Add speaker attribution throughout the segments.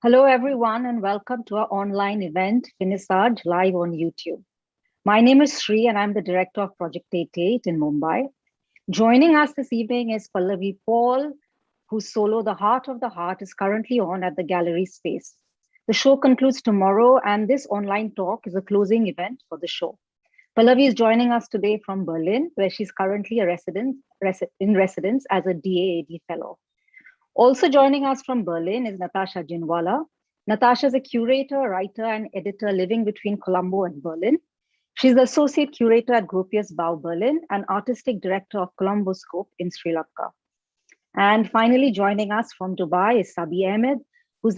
Speaker 1: Hello, everyone, and welcome to our online event, Finissage, live on YouTube. My name is Sri, and I'm the director of Project 88 in Mumbai. Joining us this evening is Pallavi Paul, whose solo The Heart of the Heart is currently on at the gallery space. The show concludes tomorrow, and this online talk is a closing event for the show. Pallavi is joining us today from Berlin, where she's currently in residence as a DAAD fellow. Also joining us from Berlin is Natasha Ginwala. Natasha is a curator, writer, and editor living between Colombo and Berlin. She's the associate curator at Gropius Bau Berlin and artistic director of Colombo Scope in Sri Lanka. And finally, joining us from Dubai is Sabih Ahmed, who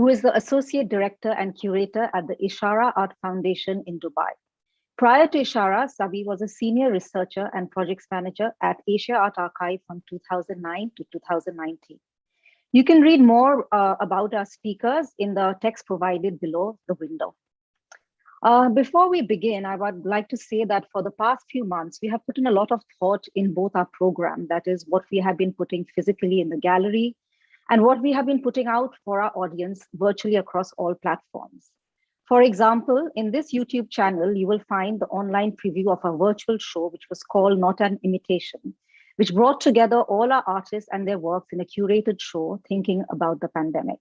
Speaker 1: is the associate director and curator at the Ishara Art Foundation in Dubai. Prior to Ishara, Sabih was a senior researcher and projects manager at Asia Art Archive from 2009 to 2019. You can read more about our speakers in the text provided below the window. Before we begin, I would like to say that for the past few months, we have put in a lot of thought in both our program, that is what we have been putting physically in the gallery and what we have been putting out for our audience virtually across all platforms. For example, in this YouTube channel, you will find the online preview of our virtual show, which was called Not an Imitation, which brought together all our artists and their works in a curated show thinking about the pandemic.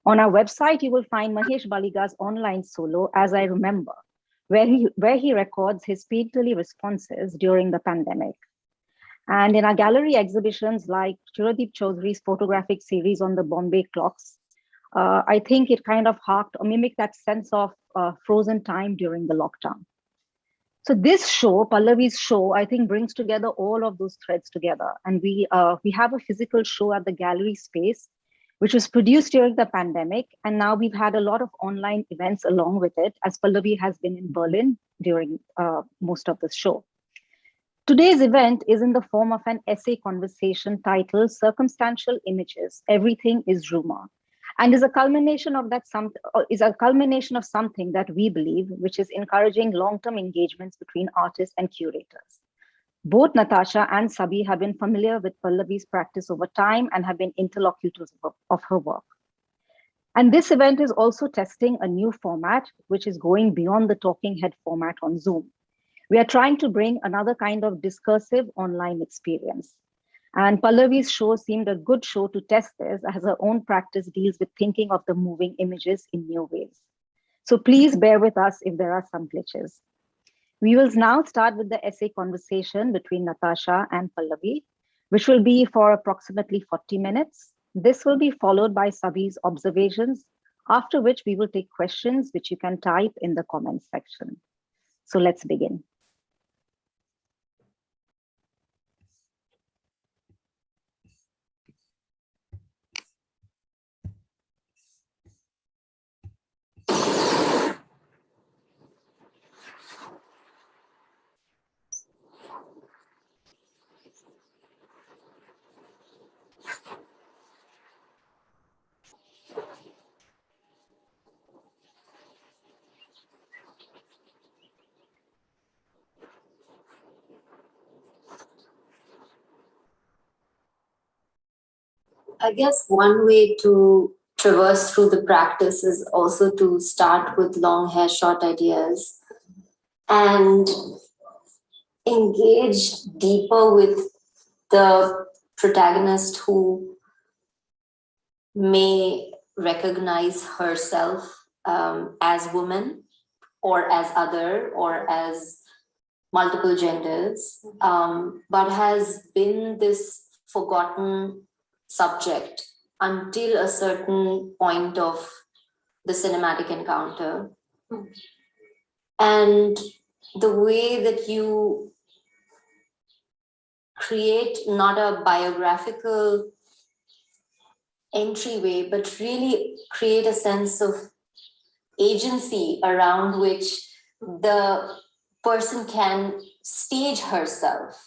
Speaker 1: On our website, you will find Mahesh Baliga's online solo, As I Remember, where he records his painterly responses during the pandemic. And in our gallery exhibitions like Chiradeep Chaudhary's photographic series on the Bombay clocks, I think it kind of harked or mimicked that sense of frozen time during the lockdown. So this show, Pallavi's show, I think brings together all of those threads together. And we have a physical show at the gallery space, which was produced during the pandemic. And now we've had a lot of online events along with it, as Pallavi has been in Berlin during most of the show. Today's event is in the form of an essay conversation titled Circumstantial Images, Everything is Rumor, and is a culmination of something that we believe, which is encouraging long-term engagements between artists and curators. Both Natasha and Sabih have been familiar with Pallavi's practice over time and have been interlocutors of her work. And this event is also testing a new format, which is going beyond the talking head format on Zoom. We are trying to bring another kind of discursive online experience. And Pallavi's show seemed a good show to test this, as her own practice deals with thinking of the moving images in new ways. So please bear with us if there are some glitches. We will now start with the essay conversation between Natasha and Pallavi, which will be for approximately 40 minutes. This will be followed by Sabih's observations, after which we will take questions which you can type in the comments section. So let's begin.
Speaker 2: I guess one way to traverse through the practice is also to start with long hair, short ideas and engage deeper with the protagonist who may recognize herself as woman or as other or as multiple genders, but has been this forgotten subject until a certain point of the cinematic encounter. And the way that you create not a biographical entryway, but really create a sense of agency around which the person can stage herself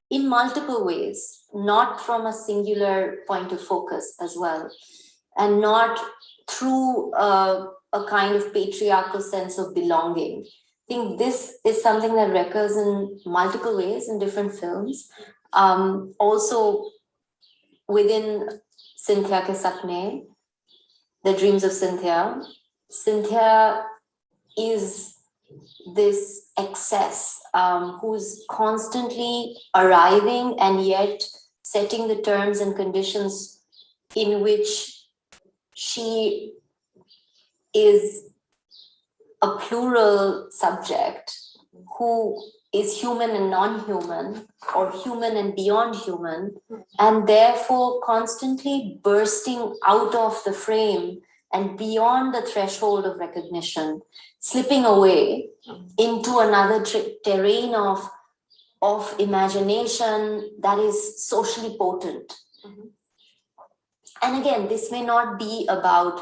Speaker 2: in multiple ways, not from a singular point of focus as well, and not through a kind of patriarchal sense of belonging. I think this is something that recurs in multiple ways in different films. Also, within Cynthia Ke Sapne, The Dreams of Cynthia, Cynthia is this excess who's constantly arriving and yet setting the terms and conditions in which she is a plural subject who is human and non-human, or human and beyond human, and therefore constantly bursting out of the frame and beyond the threshold of recognition, slipping away into another terrain of imagination that is socially potent. And again, this may not be about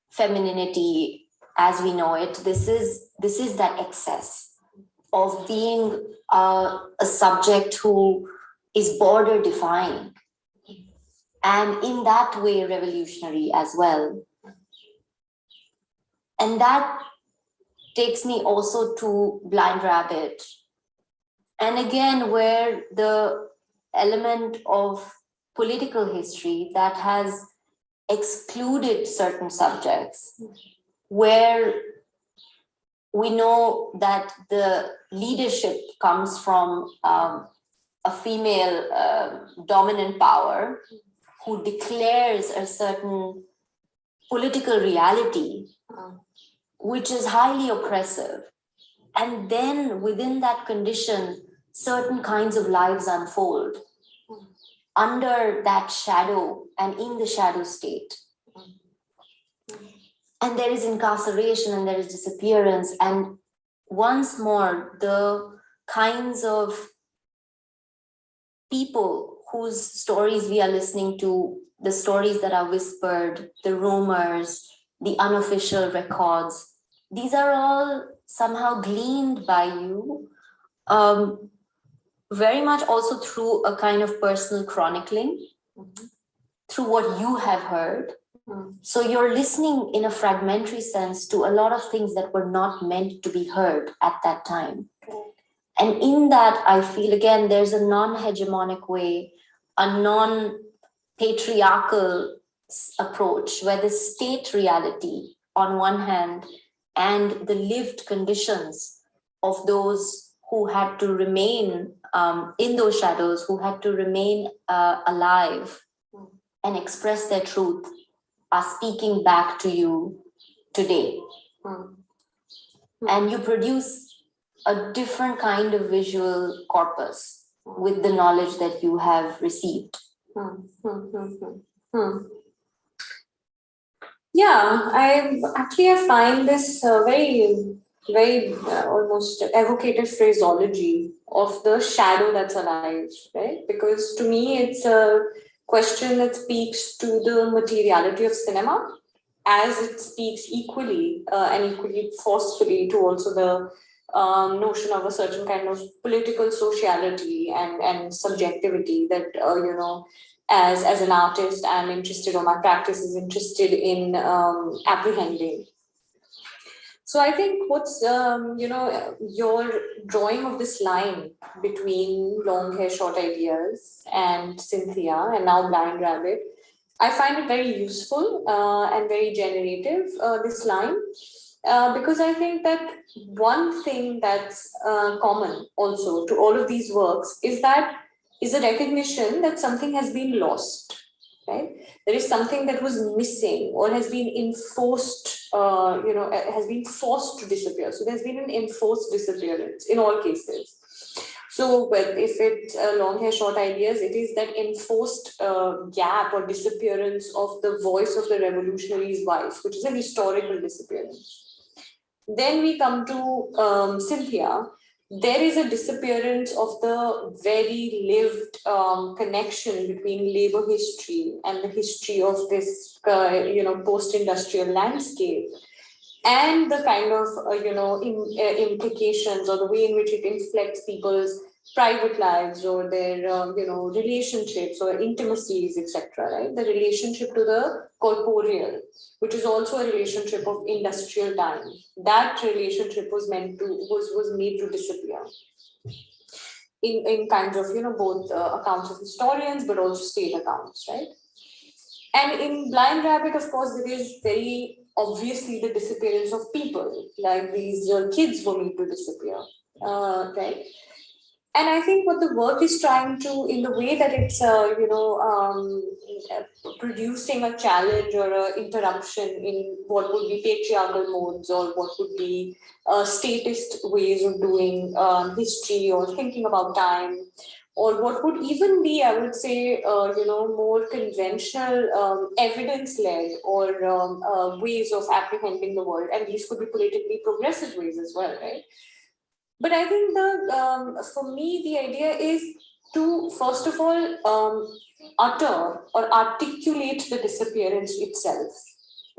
Speaker 2: femininity as we know it. This is that excess of being a subject who is border defying, and in that way revolutionary as well. And that takes me also to Blind Rabbit. And again, where the element of political history that has excluded certain subjects, where we know that the leadership comes from a female dominant power who declares a certain political reality, which is highly oppressive. And then within that condition, certain kinds of lives unfold under that shadow and in the shadow state. And there is incarceration and there is disappearance. And once more, the kinds of people whose stories we are listening to, the stories that are whispered, the rumors, the unofficial records, these are all somehow gleaned by you, very much also through a kind of personal chronicling, through what you have heard. So you're listening in a fragmentary sense to a lot of things that were not meant to be heard at that time. And in that, I feel, again, there's a non-hegemonic way, a non-patriarchal approach, where the state reality on one hand and the lived conditions of those who had to remain in those shadows, who had to remain alive and express their truth, are speaking back to you today. And you produce a different kind of visual corpus with the knowledge that you have received.
Speaker 3: Yeah, I find this very almost evocative phraseology of the shadow that's alive, right? Because to me, it's a question that speaks to the materiality of cinema, as it speaks equally and equally forcefully to also the notion of a certain kind of political sociality and subjectivity that, as an artist, I'm interested, or my practice is interested in apprehending. So I think what's, your drawing of this line between Long Hair, Short Ideas and Cynthia and now Blind Rabbit, I find it very useful and very generative, this line, because I think that one thing that's common also to all of these works is a recognition that something has been lost. Right? There is something that was missing or has been enforced, has been forced to disappear. So there's been an enforced disappearance in all cases. So if it's Long Hair, Short Ideas, it is that enforced gap or disappearance of the voice of the revolutionary's wife, which is a historical disappearance. Then we come to Cynthia. There is a disappearance of the very lived connection between labor history and the history of this, post-industrial landscape, and the kind of, implications or the way in which it inflects people's private lives or their, relationships or intimacies, etc. Right? The relationship to the corporeal, which is also a relationship of industrial time. That relationship was made to disappear. in kinds of, both accounts of historians, but also state accounts, right? And in Blind Rabbit, of course, there is very obviously the disappearance of people, like these kids were made to disappear, right? And I think what the work is trying to, in the way that it's, producing a challenge or an interruption in what would be patriarchal modes or what would be statist ways of doing history or thinking about time, or what would even be, I would say, more conventional evidence-led or ways of apprehending the world. And these could be politically progressive ways as well, right? But I think for me, the idea is to, first of all, utter or articulate the disappearance itself,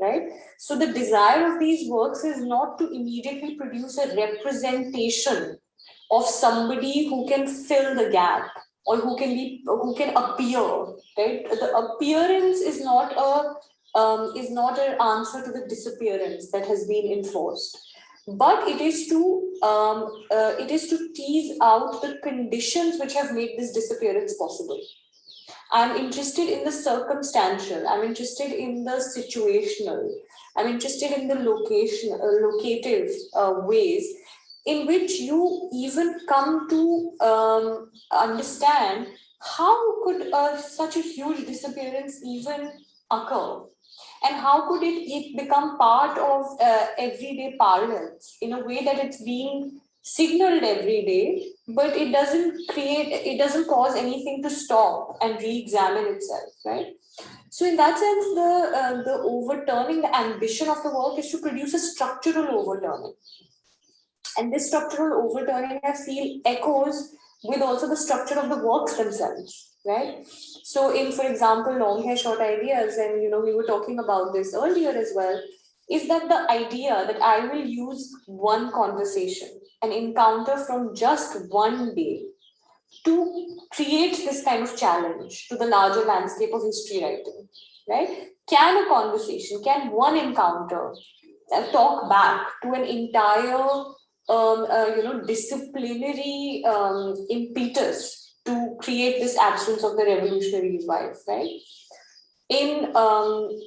Speaker 3: right? So the desire of these works is not to immediately produce a representation of somebody who can fill the gap or who can appear, right? The appearance is not an answer to the disappearance that has been enforced, but it is to tease out the conditions which have made this disappearance possible. I'm interested in the circumstantial, I'm interested in the situational, I'm interested in the locative ways in which you even come to understand how could such a huge disappearance even occur. And how could it become part of everyday parlance in a way that it's being signaled every day, but it doesn't cause anything to stop and re-examine itself, right? So in that sense, the overturning, the ambition of the work is to produce a structural overturning. And this structural overturning, I feel, echoes with also the structure of the works themselves, right? So in, for example, long hair, short ideas, and we were talking about this earlier as well, is that the idea that I will use one conversation, an encounter from just one day, to create this kind of challenge to the larger landscape of history writing, right? Can a conversation, can one encounter talk back to an entire disciplinary impetus to create this absence of the revolutionary wife, right? In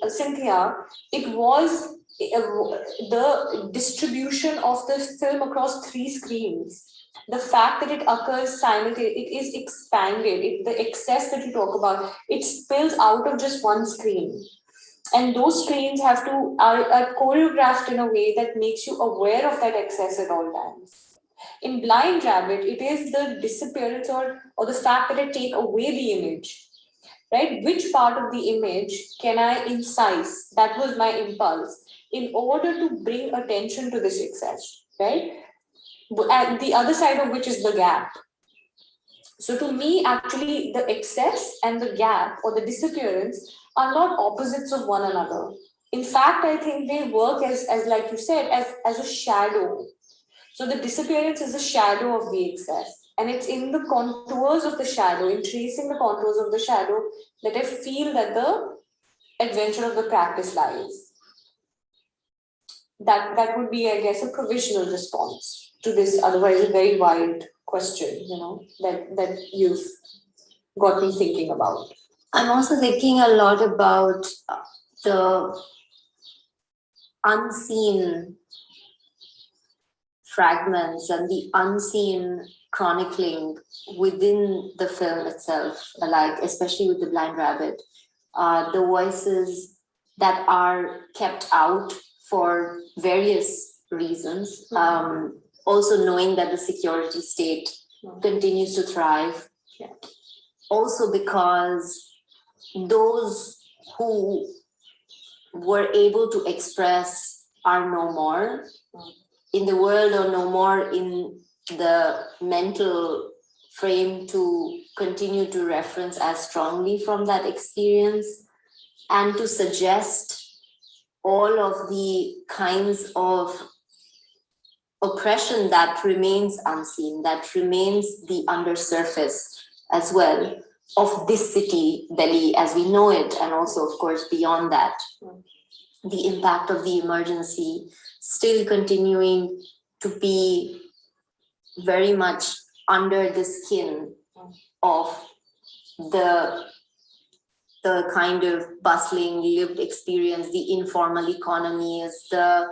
Speaker 3: Cynthia, it was the distribution of the film across 3 screens. The fact that it occurs simultaneously, it is expanded. The excess that you talk about, it spills out of just one screen. And those screens are choreographed in a way that makes you aware of that excess at all times. In Blind Rabbit, it is the disappearance or the fact that I take away the image, right? Which part of the image can I incise? That was my impulse in order to bring attention to this excess, right? And the other side of which is the gap. So to me, actually, the excess and the gap or the disappearance are not opposites of one another. In fact, I think they work as like you said, as a shadow. So the disappearance is a shadow of the excess. And it's in the contours of the shadow, in tracing the contours of the shadow, that I feel that the adventure of the practice lies. That would be, I guess, a provisional response to this otherwise a very wide question, that you've got me thinking about.
Speaker 2: I'm also thinking a lot about the unseen fragments and the unseen chronicling within the film itself, like especially with the Blind Rabbit, the voices that are kept out for various reasons, also knowing that the security state continues to thrive, also because those who were able to express are no more in the world or no more in the mental frame to continue to reference as strongly from that experience and to suggest all of the kinds of oppression that remains unseen, that remains the undersurface as well of this city, Delhi, as we know it, and also, of course, beyond that. The impact of the emergency still continuing to be very much under the skin of the kind of bustling lived experience, the informal economies, the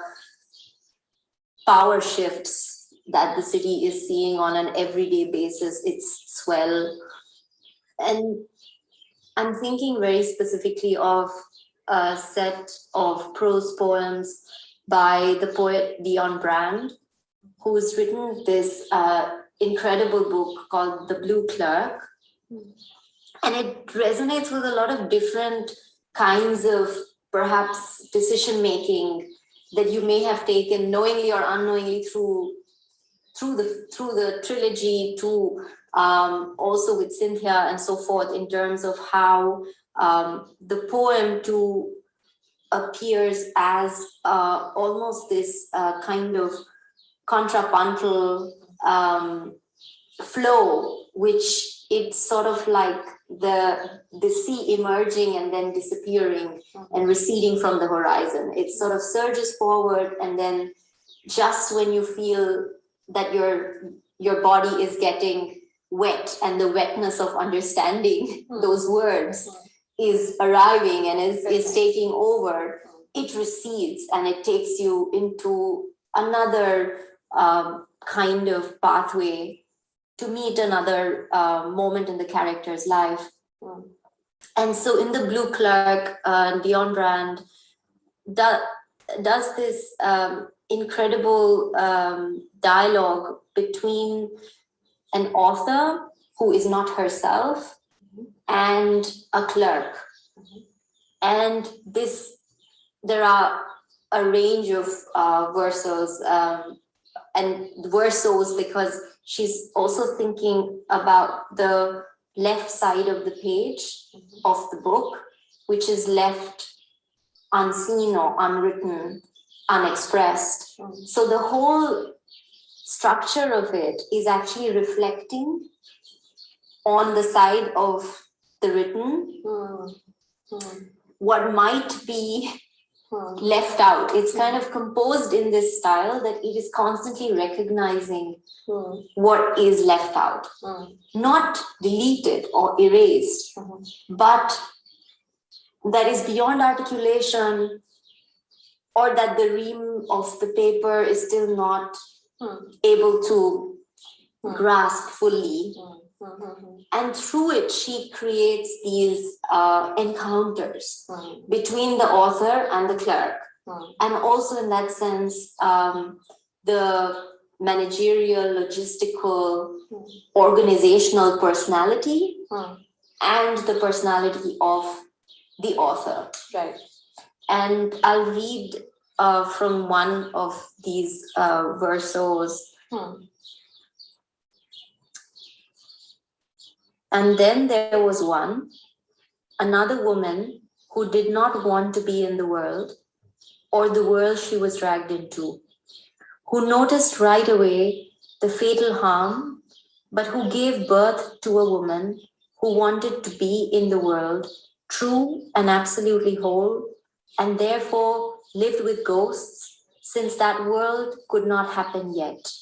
Speaker 2: power shifts that the city is seeing on an everyday basis, its swell. And I'm thinking very specifically of a set of prose poems by the poet Dion Brand, who's written this incredible book called The Blue Clerk. And it resonates with a lot of different kinds of perhaps decision making that you may have taken knowingly or unknowingly through the trilogy, to also with Cynthia and so forth, in terms of how the poem too appears as almost this kind of contrapuntal flow, which it's sort of like the sea emerging and then disappearing and receding from the horizon. It sort of surges forward, and then just when you feel that your body is getting wet and the wetness of understanding those words is arriving and is taking over, it recedes and it takes you into another kind of pathway to meet another moment in the character's life. And so in The Blue Clerk, Dion Brand does this incredible dialogue between an author who is not herself and a clerk. And there are a range of versos, and versos because she's also thinking about the left side of the page of the book, which is left unseen or unwritten, unexpressed. So the whole structure of it is actually reflecting on the side of the written what might be left out. It's kind of composed in this style that it is constantly recognizing what is left out, not deleted or erased, but that is beyond articulation, or that the ream of the paper is still not able to grasp fully. And through it, she creates these encounters between the author and the clerk. And also in that sense, the managerial, logistical, organizational personality and the personality of the author.
Speaker 3: Right.
Speaker 2: And I'll read from one of these versos. And then there was another woman who did not want to be in the world, or the world she was dragged into, who noticed right away the fatal harm, but who gave birth to a woman who wanted to be in the world, true and absolutely whole, and therefore lived with ghosts, since that world could not happen yet.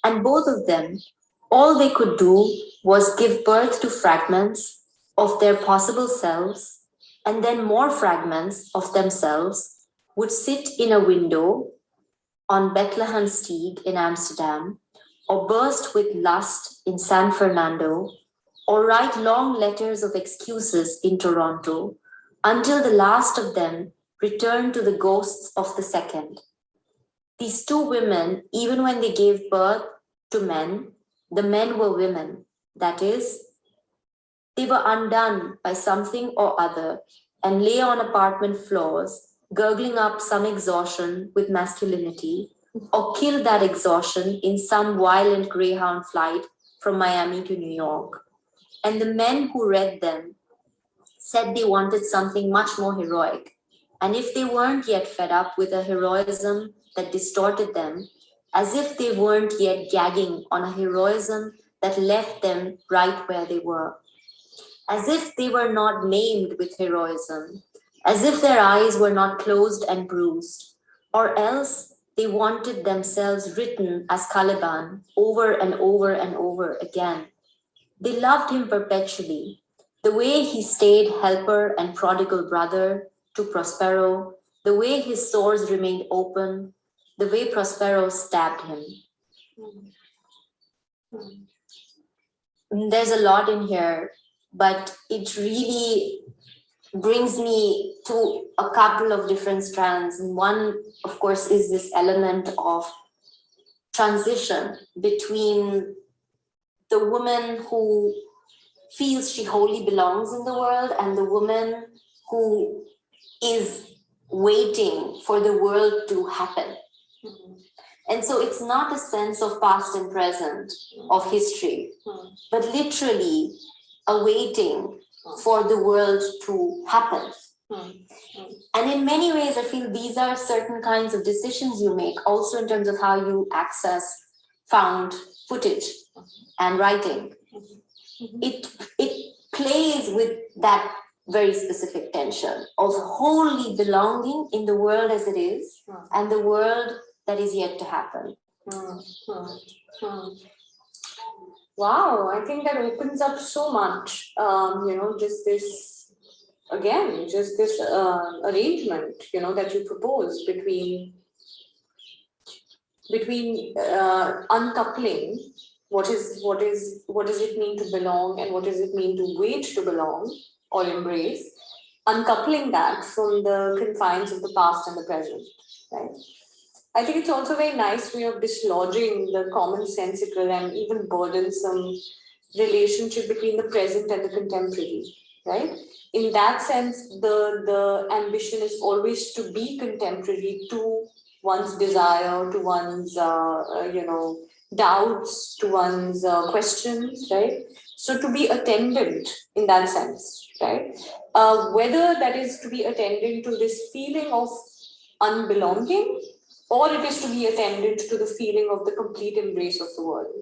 Speaker 2: And both of them, all they could do was give birth to fragments of their possible selves, and then more fragments of themselves would sit in a window on Bethlehemsteeg in Amsterdam, or burst with lust in San Fernando, or write long letters of excuses in Toronto, until the last of them returned to the ghosts of the second. These two women, even when they gave birth to men, the men were women. That is, they were undone by something or other and lay on apartment floors, gurgling up some exhaustion with masculinity, or killed that exhaustion in some violent greyhound flight from Miami to New York. And the men who read them said they wanted something much more heroic. And if they weren't yet fed up with a heroism that distorted them, as if they weren't yet gagging on a heroism that left them right where they were, as if they were not maimed with heroism, as if their eyes were not closed and bruised, or else They wanted themselves written as Caliban over and over and over again. They loved him perpetually. The way he stayed helper and prodigal brother to Prospero, the way his sores remained open, the way Prospero stabbed him. There's a lot in here, but it really brings me to a couple of different strands. And one, of course, is this element of transition between the woman who feels she wholly belongs in the world and the woman who is waiting for the world to happen. And so it's not a sense of past and present, of history, but literally a waiting for the world to happen. And in many ways, I feel these are certain kinds of decisions you make, also in terms of how you access found footage and writing. It plays with that very specific tension of wholly belonging in the world as it is and the world that is yet to happen.
Speaker 3: Wow, I think that opens up so much. Just this, again, just this arrangement, that you propose between uncoupling what does it mean to belong and what does it mean to wait to belong or embrace, uncoupling that from the confines of the past and the present, right? I think it's also a very nice way of dislodging the commonsensical and even burdensome relationship between the present and the contemporary, right? In that sense, the ambition is always to be contemporary to one's desire, to one's doubts, to one's questions, right? So to be attendant in that sense, right? Whether that is to be attendant to this feeling of unbelonging, or it is to be attendant to the feeling of the complete embrace of the world.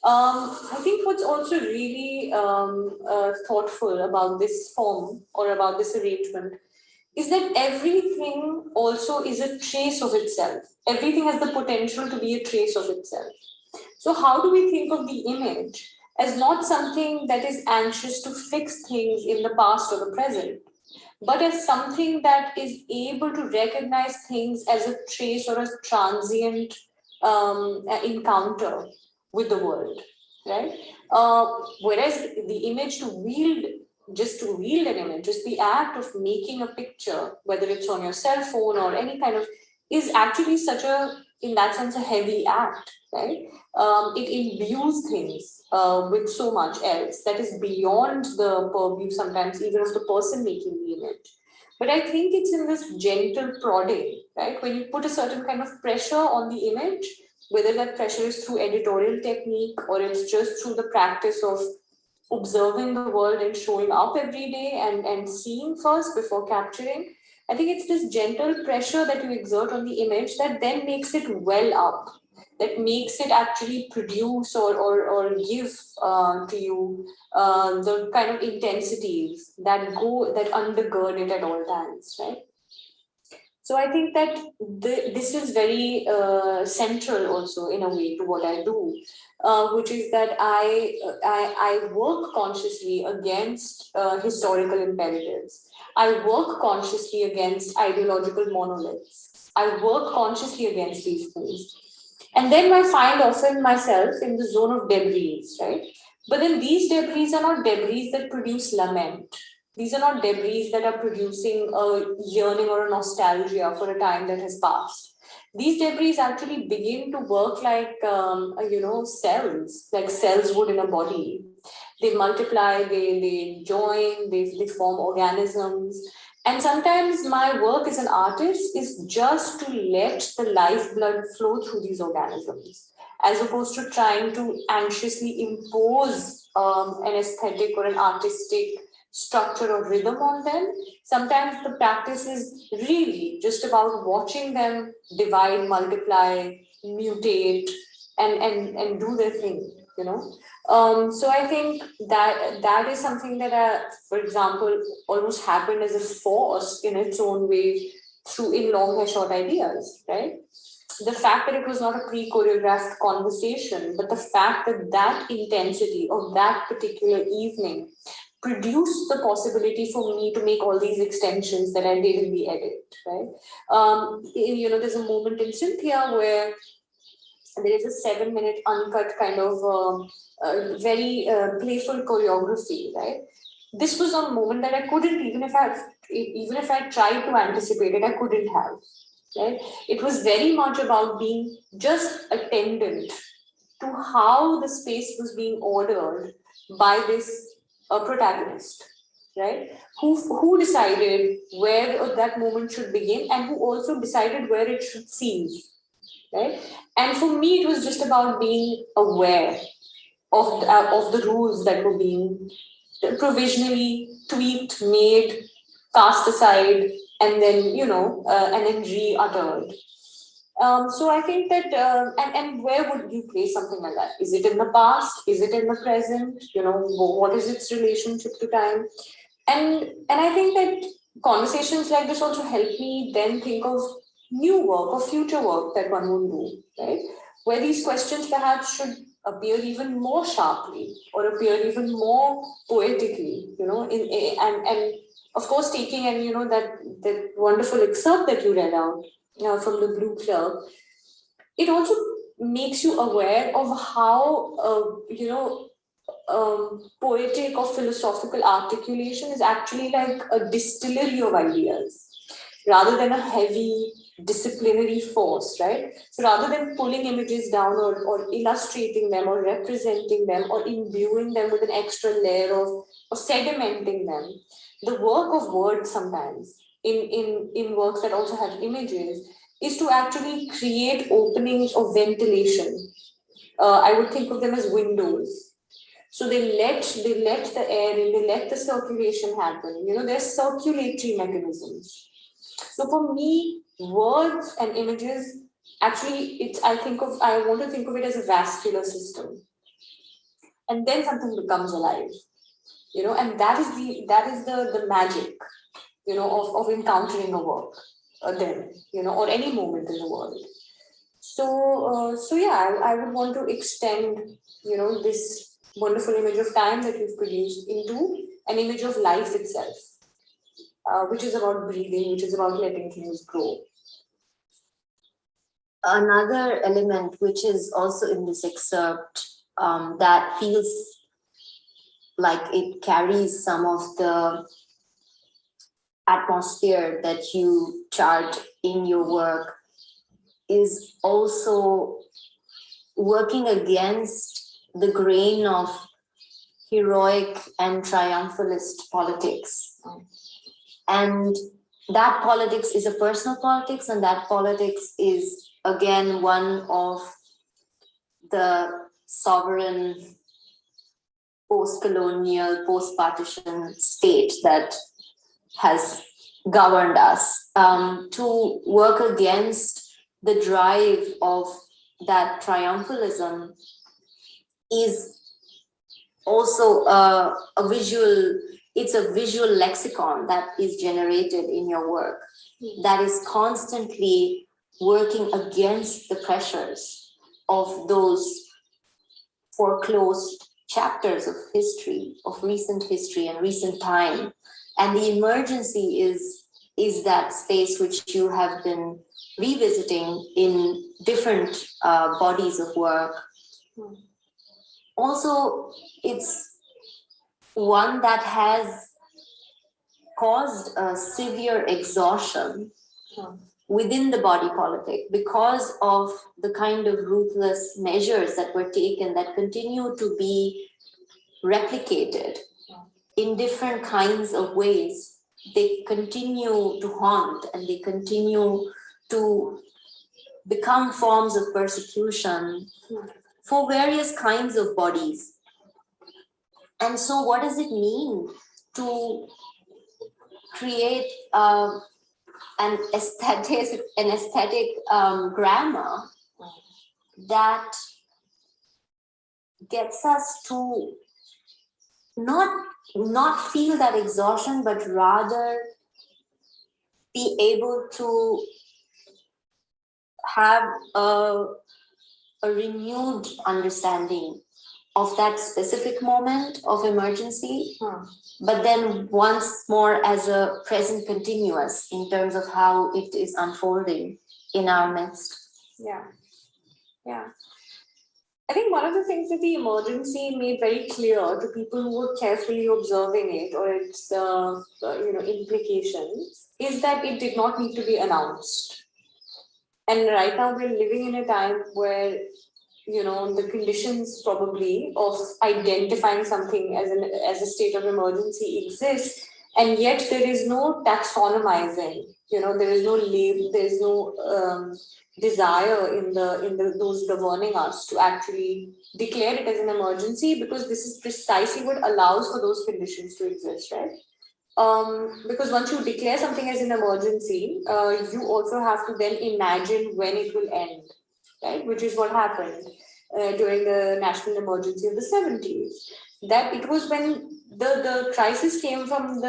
Speaker 3: I think what's also really thoughtful about this form or about this arrangement is that everything also is a trace of itself. Everything has the potential to be a trace of itself. So how do we think of the image as not something that is anxious to fix things in the past or the present, but as something that is able to recognize things as a trace or a transient encounter with the world, right? Whereas the image just to wield an image, just the act of making a picture, whether it's on your cell phone or any kind of, is actually such a, in that sense, a heavy act, right? It imbues things with so much else that is beyond the purview sometimes even of the person making the image. But I think it's in this gentle prodding, right? When you put a certain kind of pressure on the image, whether that pressure is through editorial technique or it's just through the practice of observing the world and showing up every day and seeing first before capturing. I think it's this gentle pressure that you exert on the image that then makes it well up, that makes it actually produce or give to you the kind of intensities that undergird it at all times, right? So I think that this is very central also in a way to what I do, which is that I work consciously against historical imperatives. I work consciously against ideological monoliths. I work consciously against these things. And then I find often myself in the zone of debris, right? But then these debris are not debris that produce lament. These are not debris that are producing a yearning or a nostalgia for a time that has passed. These debris actually begin to work like, cells, like cells would in a body. They multiply, they join, they form organisms. And sometimes my work as an artist is just to let the lifeblood flow through these organisms, as opposed to trying to anxiously impose an aesthetic or an artistic structure or rhythm on them. Sometimes the practice is really just about watching them divide, multiply, mutate, and do their thing, you know. So I think that is something that, for example, almost happened as a force in its own way through in long hair short ideas, right? the fact that it was not a pre-choreographed conversation, but the fact that that intensity of that particular evening produced the possibility for me to make all these extensions that I did in the edit, right? There's a moment in Cynthia where there is a 7-minute uncut kind of very playful choreography, right? This was a moment that I couldn't, even if I tried to anticipate it, I couldn't have, right? It was very much about being just attendant to how the space was being ordered by this protagonist, right? Who decided where that moment should begin and who also decided where it should cease, right? And for me, it was just about being aware of the rules that were being provisionally tweaked, made, cast aside, and then re-uttered. So I think that, and where would you place something like that? Is it in the past? Is it in the present? What is its relationship to time? And I think that conversations like this also help me then think of new work or future work that one would do, right? Where these questions perhaps should appear even more sharply or appear even more poetically, and of course taking and that wonderful excerpt that you read out from the Blue Club, it also makes you aware of how poetic or philosophical articulation is actually like a distillery of ideas rather than a heavy disciplinary force, right? So rather than pulling images down or illustrating them or representing them or imbuing them with an extra layer of sedimenting them, the work of words sometimes in works that also have images is to actually create openings of ventilation. I would think of them as windows. So they let the air in, they let the circulation happen. There's circulatory mechanisms. So for me, words and images, actually, I want to think of it as a vascular system. And then something becomes alive, and that is the magic, of encountering a work then, or any moment in the world. So yeah, I would want to extend, this wonderful image of time that you've produced into an image of life itself, which is about breathing, which is about letting things grow.
Speaker 2: Another element which is also in this excerpt that feels like it carries some of the atmosphere that you chart in your work is also working against the grain of heroic and triumphalist politics. And that politics is a personal politics, and that politics is, again, one of the sovereign post-colonial, post-partition state that has governed us, to work against the drive of that triumphalism is also a visual lexicon that is generated in your work that is constantly working against the pressures of those foreclosed chapters of history, of recent history and recent time. And the emergency is that space which you have been revisiting in different bodies of work. Also, it's one that has caused a severe exhaustion within the body politic because of the kind of ruthless measures that were taken that continue to be replicated in different kinds of ways. They continue to haunt and they continue to become forms of persecution for various kinds of bodies. And so what does it mean to create an aesthetic grammar that gets us to not feel that exhaustion, but rather be able to have a renewed understanding of that specific moment of emergency, but then once more as a present continuous in terms of how it is unfolding in our midst.
Speaker 3: Yeah. I think one of the things that the emergency made very clear to people who were carefully observing it or its implications is that it did not need to be announced. And right now we're living in a time where the conditions probably of identifying something as a state of emergency exist, and yet there is no taxonomizing. There is no label. There is no desire in those governing us to actually declare it as an emergency, because this is precisely what allows for those conditions to exist, right? Because once you declare something as an emergency, you also have to then imagine when it will end, right? Which is what happened during the national emergency of the 70s. That it was when the crisis came from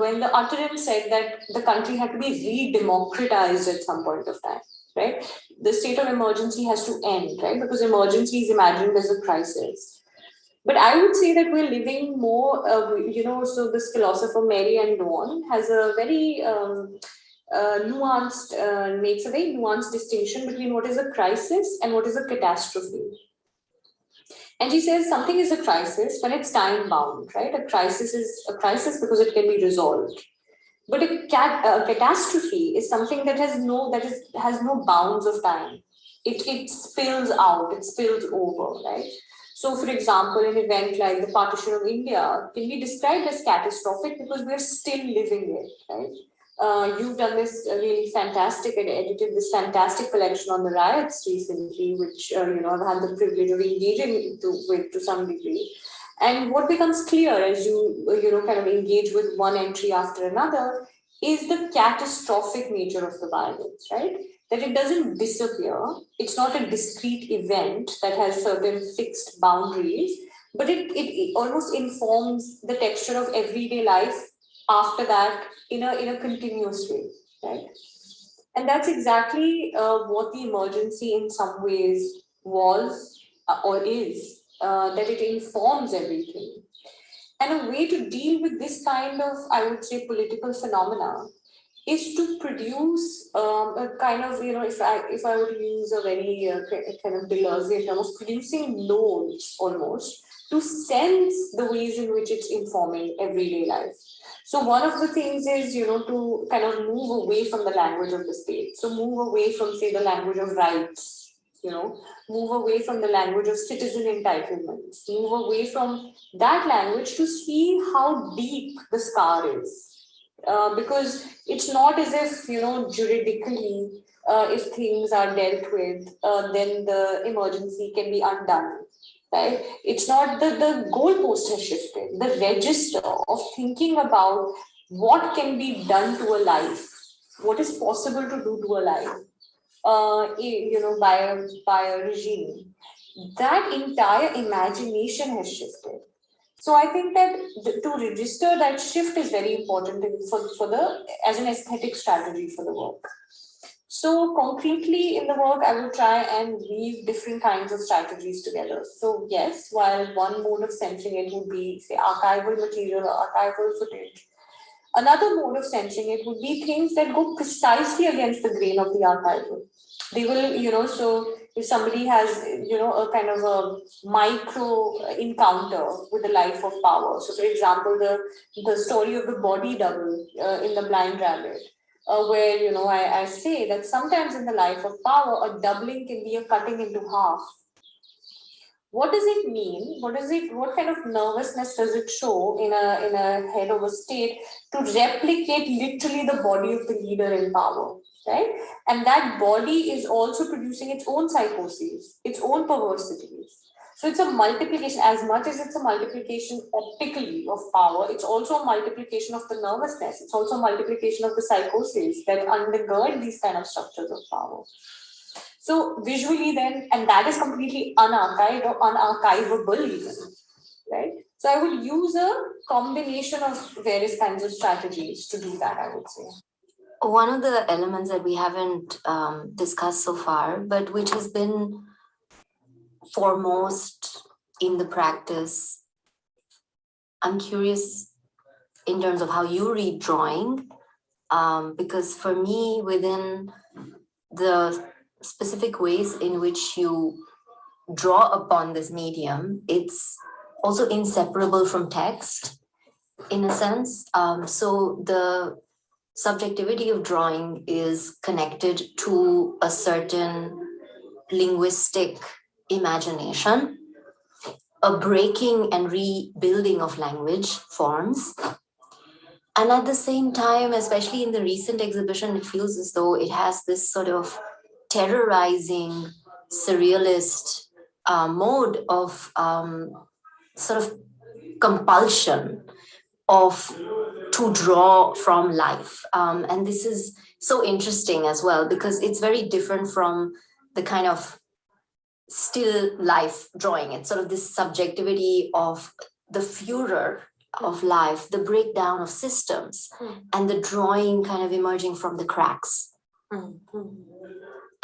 Speaker 3: when the utterance said that the country had to be re-democratized at some point of time, right? The state of emergency has to end, right? Because emergency is imagined as a crisis. But I would say that we're living more, so this philosopher Mary Ann Dawn has a very makes a very nuanced distinction between what is a crisis and what is a catastrophe. And she says something is a crisis when it's time bound, right? A crisis is a crisis because it can be resolved. But a catastrophe is something that has no bounds of time. It spills out, it spills over, right? So, for example, an event like the partition of India can be described as catastrophic because we're still living it, right? You've done this really fantastic and edited this fantastic collection on the riots recently, which I've had the privilege of engaging with to some degree. And what becomes clear as you kind of engage with one entry after another is the catastrophic nature of the violence, right? That it doesn't disappear. It's not a discrete event that has certain fixed boundaries, but it almost informs the texture of everyday life after that in a continuous way, right? And that's exactly what the emergency in some ways was or is, that it informs everything. And a way to deal with this kind of, I would say, political phenomena is to produce a kind of, if I were to use a very kind of Deleuze term of producing nodes almost, to sense the ways in which it's informing everyday life. So one of the things is, to kind of move away from the language of the state. So move away from, say, the language of rights, move away from the language of citizen entitlements, move away from that language to see how deep the scar is. Because it's not as if, juridically, if things are dealt with, then the emergency can be undone, right? It's not the goalpost has shifted. The register of thinking about what can be done to a life, what is possible to do to a life, by a regime, that entire imagination has shifted. So I think that to register that shift is very important as an aesthetic strategy for the work. So concretely in the work, I will try and weave different kinds of strategies together. So yes, while one mode of sensing it would be, say, archival material or archival footage, another mode of sensing it would be things that go precisely against the grain of the archival. They will, so if somebody has, a kind of a micro encounter with the life of power. So for example, the story of the body double in The Blind Rabbit, where, I say that sometimes in the life of power, a doubling can be a cutting into half. What does it mean? What kind of nervousness does it show in a head of a state to replicate literally the body of the leader in power, right? And that body is also producing its own psychoses, its own perversities. So it's a multiplication. As much as it's a multiplication optically of power, it's also a multiplication of the nervousness. It's also a multiplication of the psychoses that undergird these kind of structures of power. So visually then, and that is completely unarchived or unarchivable even, right? So I would use a combination of various kinds of strategies to do that, I would say.
Speaker 2: One of the elements that we haven't discussed so far, but which has been foremost in the practice, I'm curious in terms of how you read drawing, because for me, within the specific ways in which you draw upon this medium, it's also inseparable from text in a sense. So the subjectivity of drawing is connected to a certain linguistic imagination, a breaking and rebuilding of language forms. And at the same time, especially in the recent exhibition, it feels as though it has this sort of terrorizing, surrealist mode of sort of compulsion of to draw from life. And this is so interesting as well, because it's very different from the kind of still life drawing. It's sort of this subjectivity of the furor of life, the breakdown of systems, and the drawing kind of emerging from the cracks.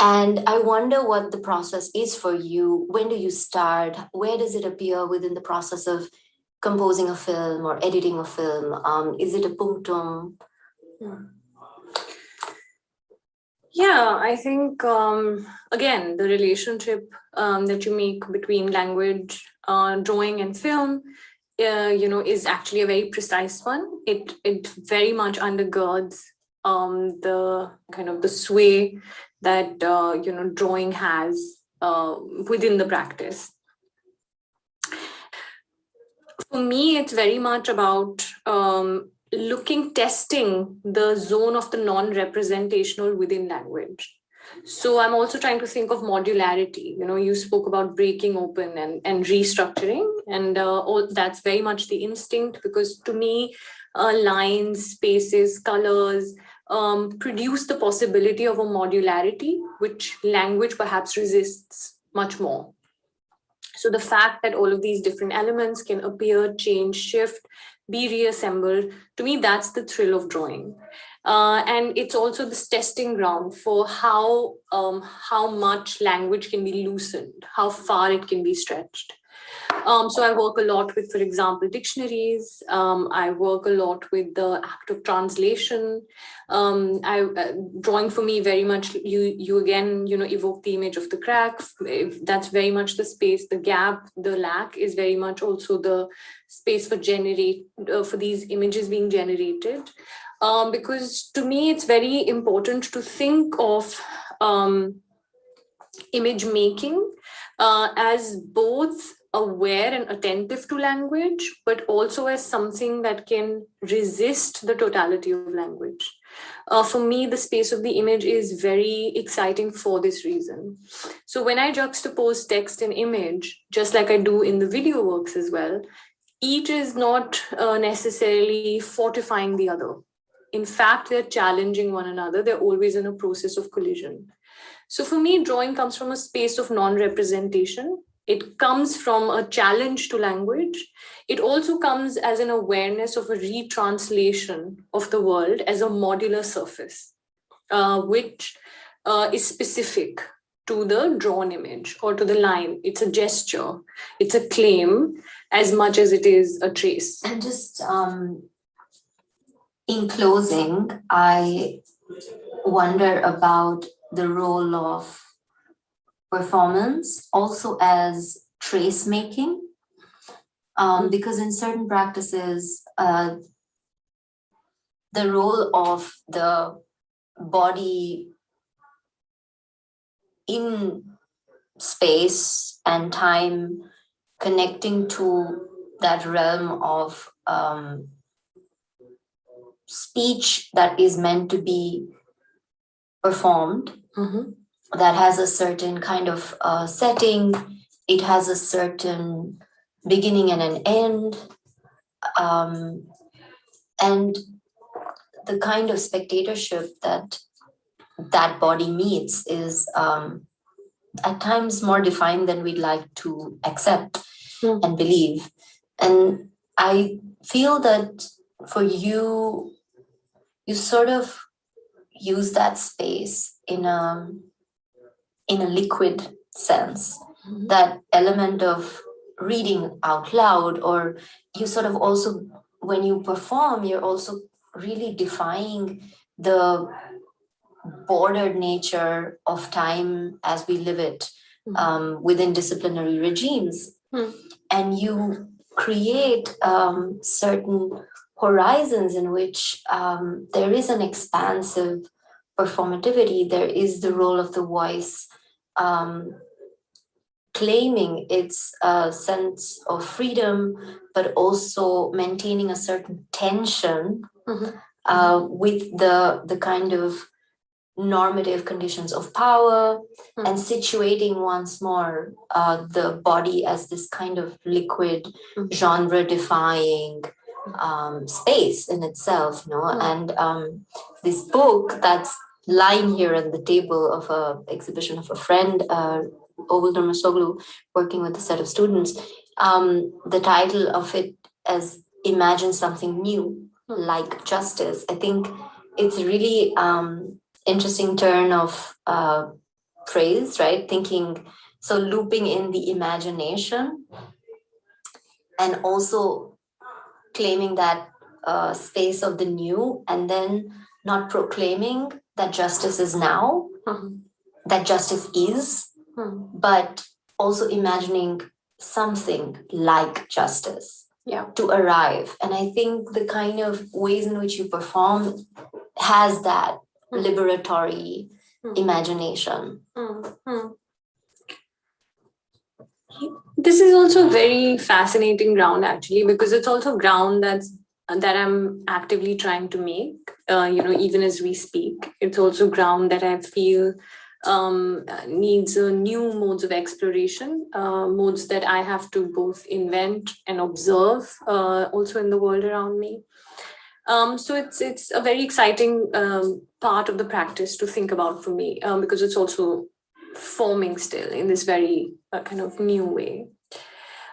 Speaker 2: And I wonder what the process is for you. When do you start? Where does it appear within the process of composing a film or editing a film? Is it a punctum?
Speaker 3: Yeah, I think, again, the relationship that you make between language, drawing and film, is actually a very precise one. It very much undergirds the kind of the sway that, drawing has within the practice. For me, it's very much about testing the zone of the non-representational within language. So I'm also trying to think of modularity. You spoke about breaking open and restructuring, and that's very much the instinct, because to me, lines, spaces, colors produce the possibility of a modularity, which language perhaps resists much more. So the fact that all of these different elements can appear, change, shift, be reassembled, to me, that's the thrill of drawing. And it's also this testing ground for how much language can be loosened, how far it can be stretched. So I work a lot with, for example, dictionaries. I work a lot with the act of translation. Drawing for me very much, you again, evoke the image of the crack. That's very much the space, the gap, the lack is very much also the space for for these images being generated. Because to me, it's very important to think of image making as both aware and attentive to language, but also as something that can resist the totality of language. For me, the space of the image is very exciting for this reason. So when I juxtapose text and image, just like I do in the video works as well, each is not necessarily fortifying the other. In fact, they're challenging one another. They're always in a process of collision. So for me, drawing comes from a space of non-representation. It comes from a challenge to language. It also comes as an awareness of a retranslation of the world as a modular surface, which is specific to the drawn image or to the line. It's a gesture, it's a claim as much as it is a trace.
Speaker 2: And just in closing, I wonder about the role of performance also as trace making, because in certain practices, the role of the body in space and time connecting to that realm of speech that is meant to be performed, that has a certain kind of setting, it has a certain beginning and an end, and the kind of spectatorship that that body meets is at times more defined than we'd like to accept and believe. And I feel that for you, you sort of use that space in a liquid sense, that element of reading out loud, or you sort of also, when you perform, you're also really defying the bordered nature of time as we live it within disciplinary regimes. And you create certain horizons in which there is an expansive performativity. There is the role of the voice claiming its sense of freedom, but also maintaining a certain tension with the kind of normative conditions of power, and situating once more the body as this kind of liquid, genre-defying space in itself. And this book that's lying here on the table of an exhibition of a friend, Oval Durmasoglu, working with a set of students, the title of it as Imagine Something New, Like Justice. I think it's really interesting turn of phrase, right? Thinking, so looping in the imagination and also claiming that space of the new, and then not proclaiming that justice is now, that justice is, but also imagining something like justice to arrive. And I think the kind of ways in which you perform has that liberatory imagination.
Speaker 3: This is also very fascinating ground, actually, because it's also ground that I'm actively trying to make, even as we speak. It's also ground that I feel needs new modes of exploration, modes that I have to both invent and observe also in the world around me. So it's a very exciting part of the practice to think about for me, because it's also forming still in this very kind of new way.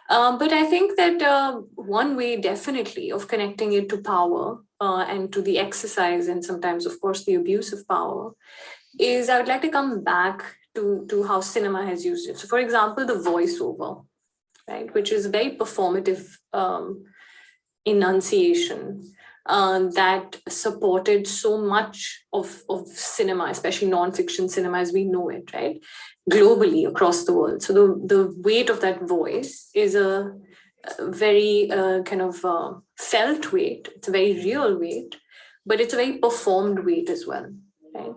Speaker 3: But I think that one way definitely of connecting it to power and to the exercise and sometimes, of course, the abuse of power is I would like to come back to how cinema has used it. So, for example, the voiceover, right, which is a very performative enunciation that supported so much of cinema, especially non-fiction cinema as we know it, right, globally across the world. So the weight of that voice is a very kind of felt weight. It's a very real weight, but it's a very performed weight as well, right?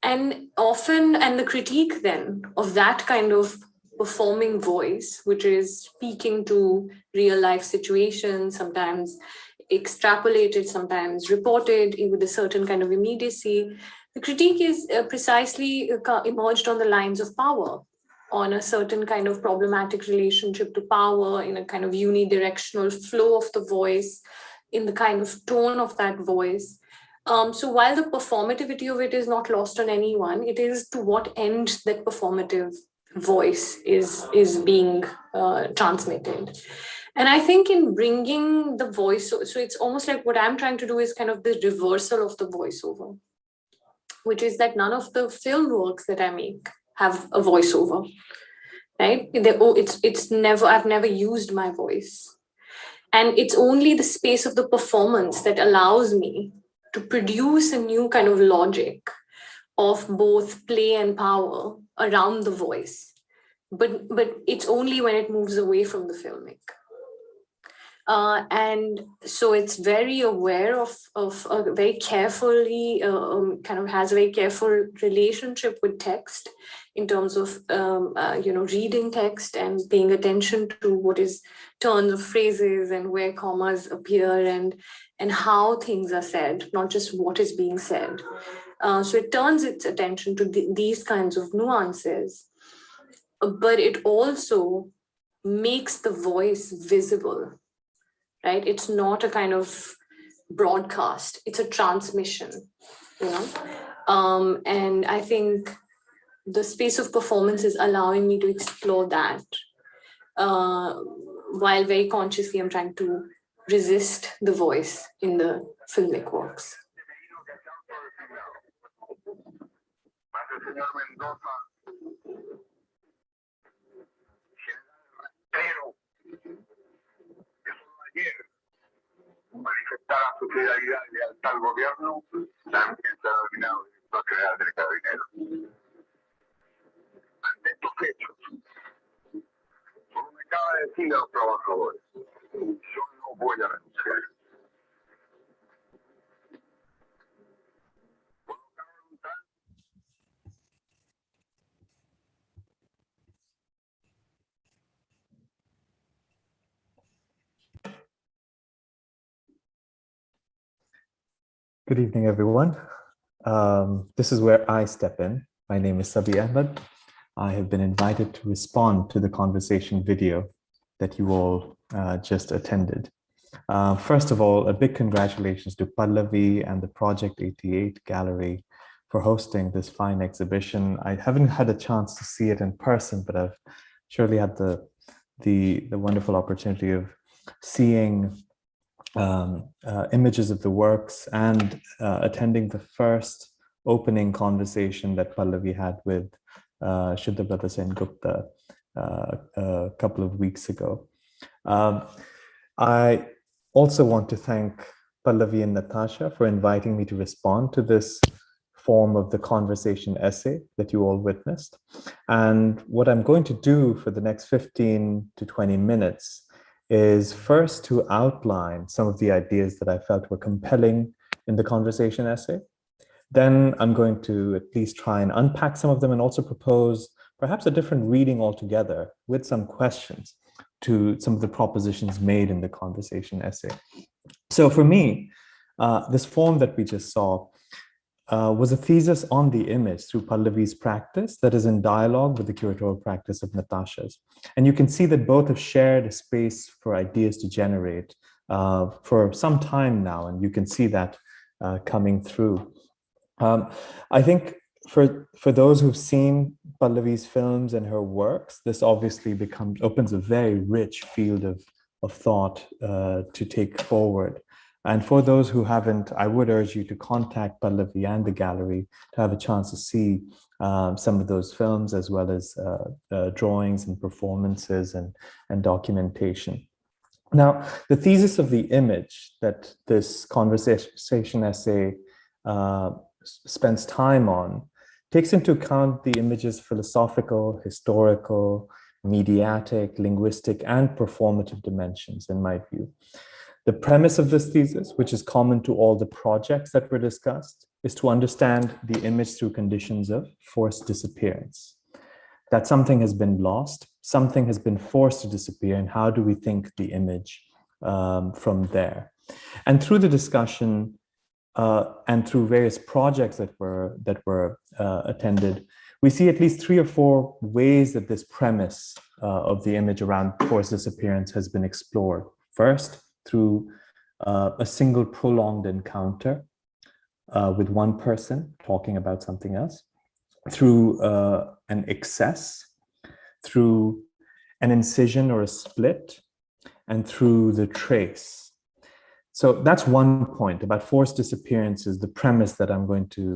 Speaker 3: And often, and the critique then of that kind of performing voice, which is speaking to real life situations, sometimes extrapolated, sometimes reported with a certain kind of immediacy. The critique is precisely emerged on the lines of power, on a certain kind of problematic relationship to power, in a kind of unidirectional flow of the voice, in the kind of tone of that voice. So while the performativity of it is not lost on anyone, it is to what end that performative voice is being transmitted. And I think in bringing the voice, so it's almost like what I'm trying to do is kind of the reversal of the voiceover, which is that none of the film works that I make have a voiceover, right? I've never used my voice. And it's only the space of the performance that allows me to produce a new kind of logic of both play and power around the voice. But it's only when it moves away from the filmic. And so it's very aware of very carefully, kind of has a very careful relationship with text in terms of, reading text and paying attention to what is turns of phrases and where commas appear and how things are said, not just what is being said. So it turns its attention to these kinds of nuances, but it also makes the voice visible. Right? It's not a kind of broadcast, it's a transmission, and I think the space of performance is allowing me to explore that, while very consciously I'm trying to resist the voice in the filmic works.
Speaker 4: manifestar la solidaridad y lealtad al gobierno, también se ha denominado director general del Carabineros. Ante estos hechos, como me acaba de decir a los trabajadores, yo no voy a renunciar.
Speaker 5: Good evening, everyone. This is where I step in. My name is Sabih Ahmed. I have been invited to respond to the conversation video that you all just attended. First of all, a big congratulations to Pallavi and the Project 88 Gallery for hosting this fine exhibition. I haven't had a chance to see it in person, but I've surely had the wonderful opportunity of seeing images of the works and attending the first opening conversation that Pallavi had with Shuddha Sen Gupta a couple of weeks ago. I also want to thank Pallavi and Natasha for inviting me to respond to this form of the conversation essay that you all witnessed. And what I'm going to do for the next 15 to 20 minutes is first to outline some of the ideas that I felt were compelling in the conversation essay. Then I'm going to at least try and unpack some of them and also propose perhaps a different reading altogether with some questions to some of the propositions made in the conversation essay. So for me, this form that we just saw was a thesis on the image through Pallavi's practice that is in dialogue with the curatorial practice of Natasha's. And you can see that both have shared a space for ideas to generate for some time now, and you can see that coming through. I think for those who've seen Pallavi's films and her works, this obviously opens a very rich field of thought to take forward. And for those who haven't, I would urge you to contact Pallavi and the gallery to have a chance to see some of those films, as well as drawings and performances and documentation. Now, the thesis of the image that this conversation essay spends time on takes into account the image's philosophical, historical, mediatic, linguistic, and performative dimensions, in my view. The premise of this thesis, which is common to all the projects that were discussed, is to understand the image through conditions of forced disappearance. That something has been lost, something has been forced to disappear, and how do we think the image from there? And through the discussion and through various projects that were attended, we see at least 3 or 4 ways that this premise of the image around forced disappearance has been explored. First, through a single prolonged encounter with one person talking about something else, through an excess, through an incision or a split, and through the trace. So that's one point about forced disappearances, the premise that I'm going to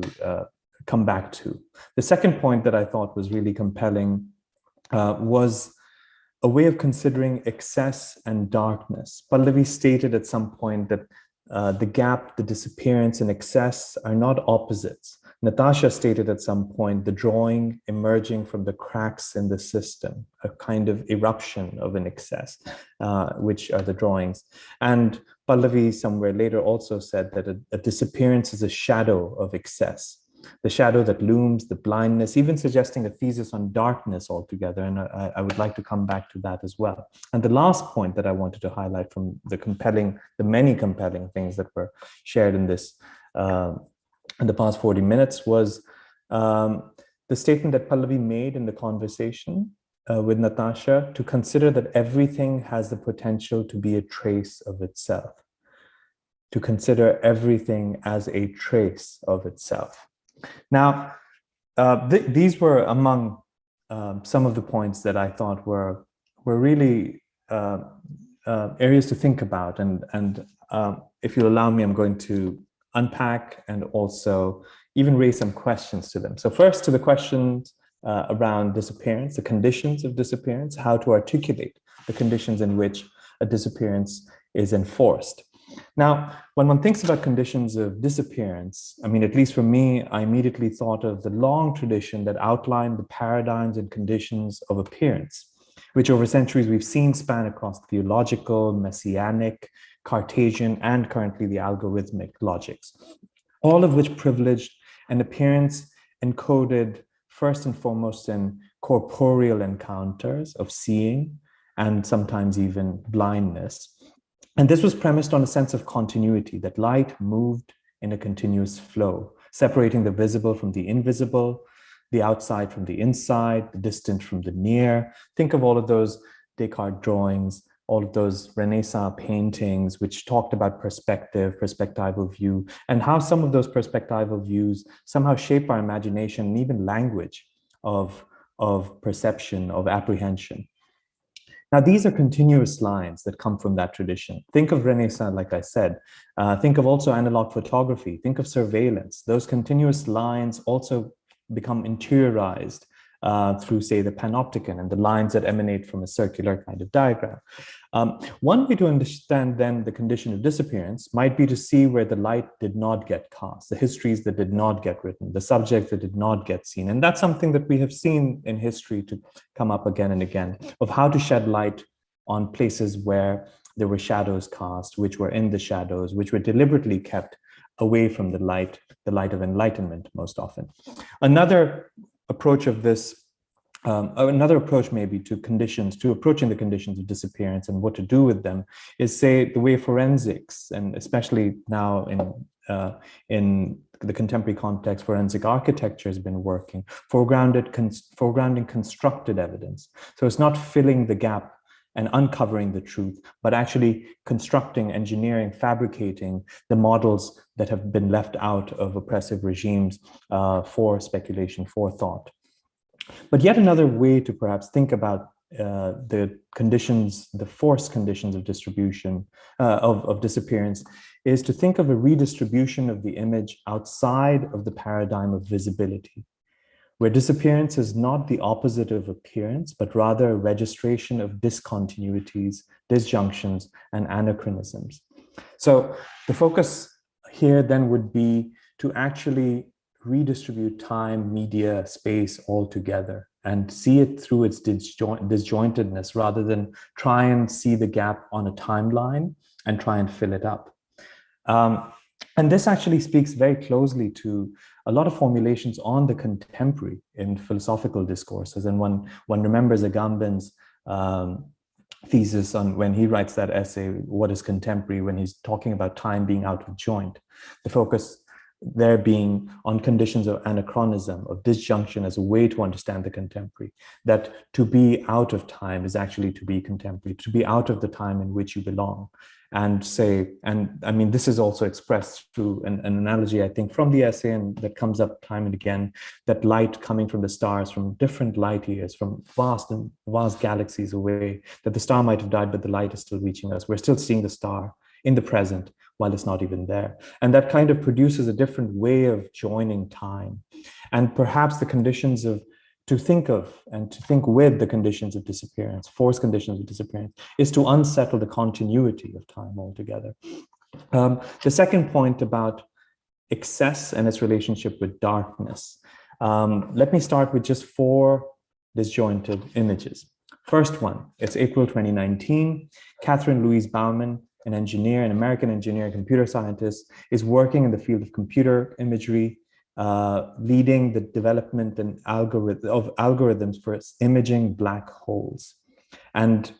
Speaker 5: come back to. The second point that I thought was really compelling was a way of considering excess and darkness. Pallavi stated at some point that the gap, the disappearance, and excess are not opposites. Natasha stated at some point the drawing emerging from the cracks in the system, a kind of eruption of an excess, which are the drawings. And Pallavi somewhere later also said that a disappearance is a shadow of excess. The shadow that looms, the blindness, even suggesting a thesis on darkness altogether. And I would like to come back to that as well. And the last point that I wanted to highlight from the many compelling things that were shared in this, in the past 40 minutes was the statement that Pallavi made in the conversation with Natasha to consider that everything has the potential to be a trace of itself, to consider everything as a trace of itself. Now, these were among some of the points that I thought were really areas to think about. And if you allow me, I'm going to unpack and also even raise some questions to them. So first to the questions around disappearance, the conditions of disappearance, how to articulate the conditions in which a disappearance is enforced. Now, when one thinks about conditions of disappearance, I mean, at least for me, I immediately thought of the long tradition that outlined the paradigms and conditions of appearance, which over centuries we've seen span across theological, messianic, Cartesian, and currently the algorithmic logics, all of which privileged an appearance encoded first and foremost in corporeal encounters of seeing and sometimes even blindness. And this was premised on a sense of continuity, that light moved in a continuous flow, separating the visible from the invisible, the outside from the inside, the distant from the near. Think of all of those Descartes drawings, all of those Renaissance paintings, which talked about perspective, perspectival view, and how some of those perspectival views somehow shape our imagination and even language of perception, of apprehension. Now, these are continuous lines that come from that tradition. Think of Renaissance, like I said. Think of also analog photography. Think of surveillance. Those continuous lines also become interiorized through, say, the panopticon and the lines that emanate from a circular kind of diagram. One way to understand then the condition of disappearance might be to see where the light did not get cast, the histories that did not get written, the subjects that did not get seen. And that's something that we have seen in history to come up again and again, of how to shed light on places where there were shadows cast, which were in the shadows, which were deliberately kept away from the light of enlightenment most often. Another approach of this, another approach maybe to approaching the conditions of disappearance and what to do with them is, say, the way forensics, and especially now in the contemporary context, forensic architecture has been working, foregrounding constructed evidence. So it's not filling the gap and uncovering the truth, but actually constructing, engineering, fabricating the models that have been left out of oppressive regimes for speculation, for thought. But yet another way to perhaps think about the conditions, the forced conditions of distribution, of disappearance, is to think of a redistribution of the image outside of the paradigm of visibility, where disappearance is not the opposite of appearance, but rather a registration of discontinuities, disjunctions, and anachronisms. So the focus here then would be to actually redistribute time, media, space altogether and see it through its disjointedness rather than try and see the gap on a timeline and try and fill it up. And this actually speaks very closely to a lot of formulations on the contemporary in philosophical discourses. And one remembers Agamben's thesis on when he writes that essay, What is Contemporary, when he's talking about time being out of joint, the focus there being on conditions of anachronism, of disjunction as a way to understand the contemporary, that to be out of time is actually to be contemporary, to be out of the time in which you belong. And I mean, this is also expressed through an analogy, I think, from the essay, and that comes up time and again, that light coming from the stars, from different light years, from vast galaxies away, that the star might have died, but the light is still reaching us. We're still seeing the star in the present while it's not even there. And that kind of produces a different way of joining time. And perhaps the conditions to think of and to think with the conditions of disappearance, forced conditions of disappearance, is to unsettle the continuity of time altogether. The second point about excess and its relationship with darkness. Let me start with just 4 disjointed images. First one, it's April 2019. Catherine Louise Bauman, an engineer, an American engineer, and computer scientist, is working in the field of computer imagery, leading the development and algorithms for imaging black holes. And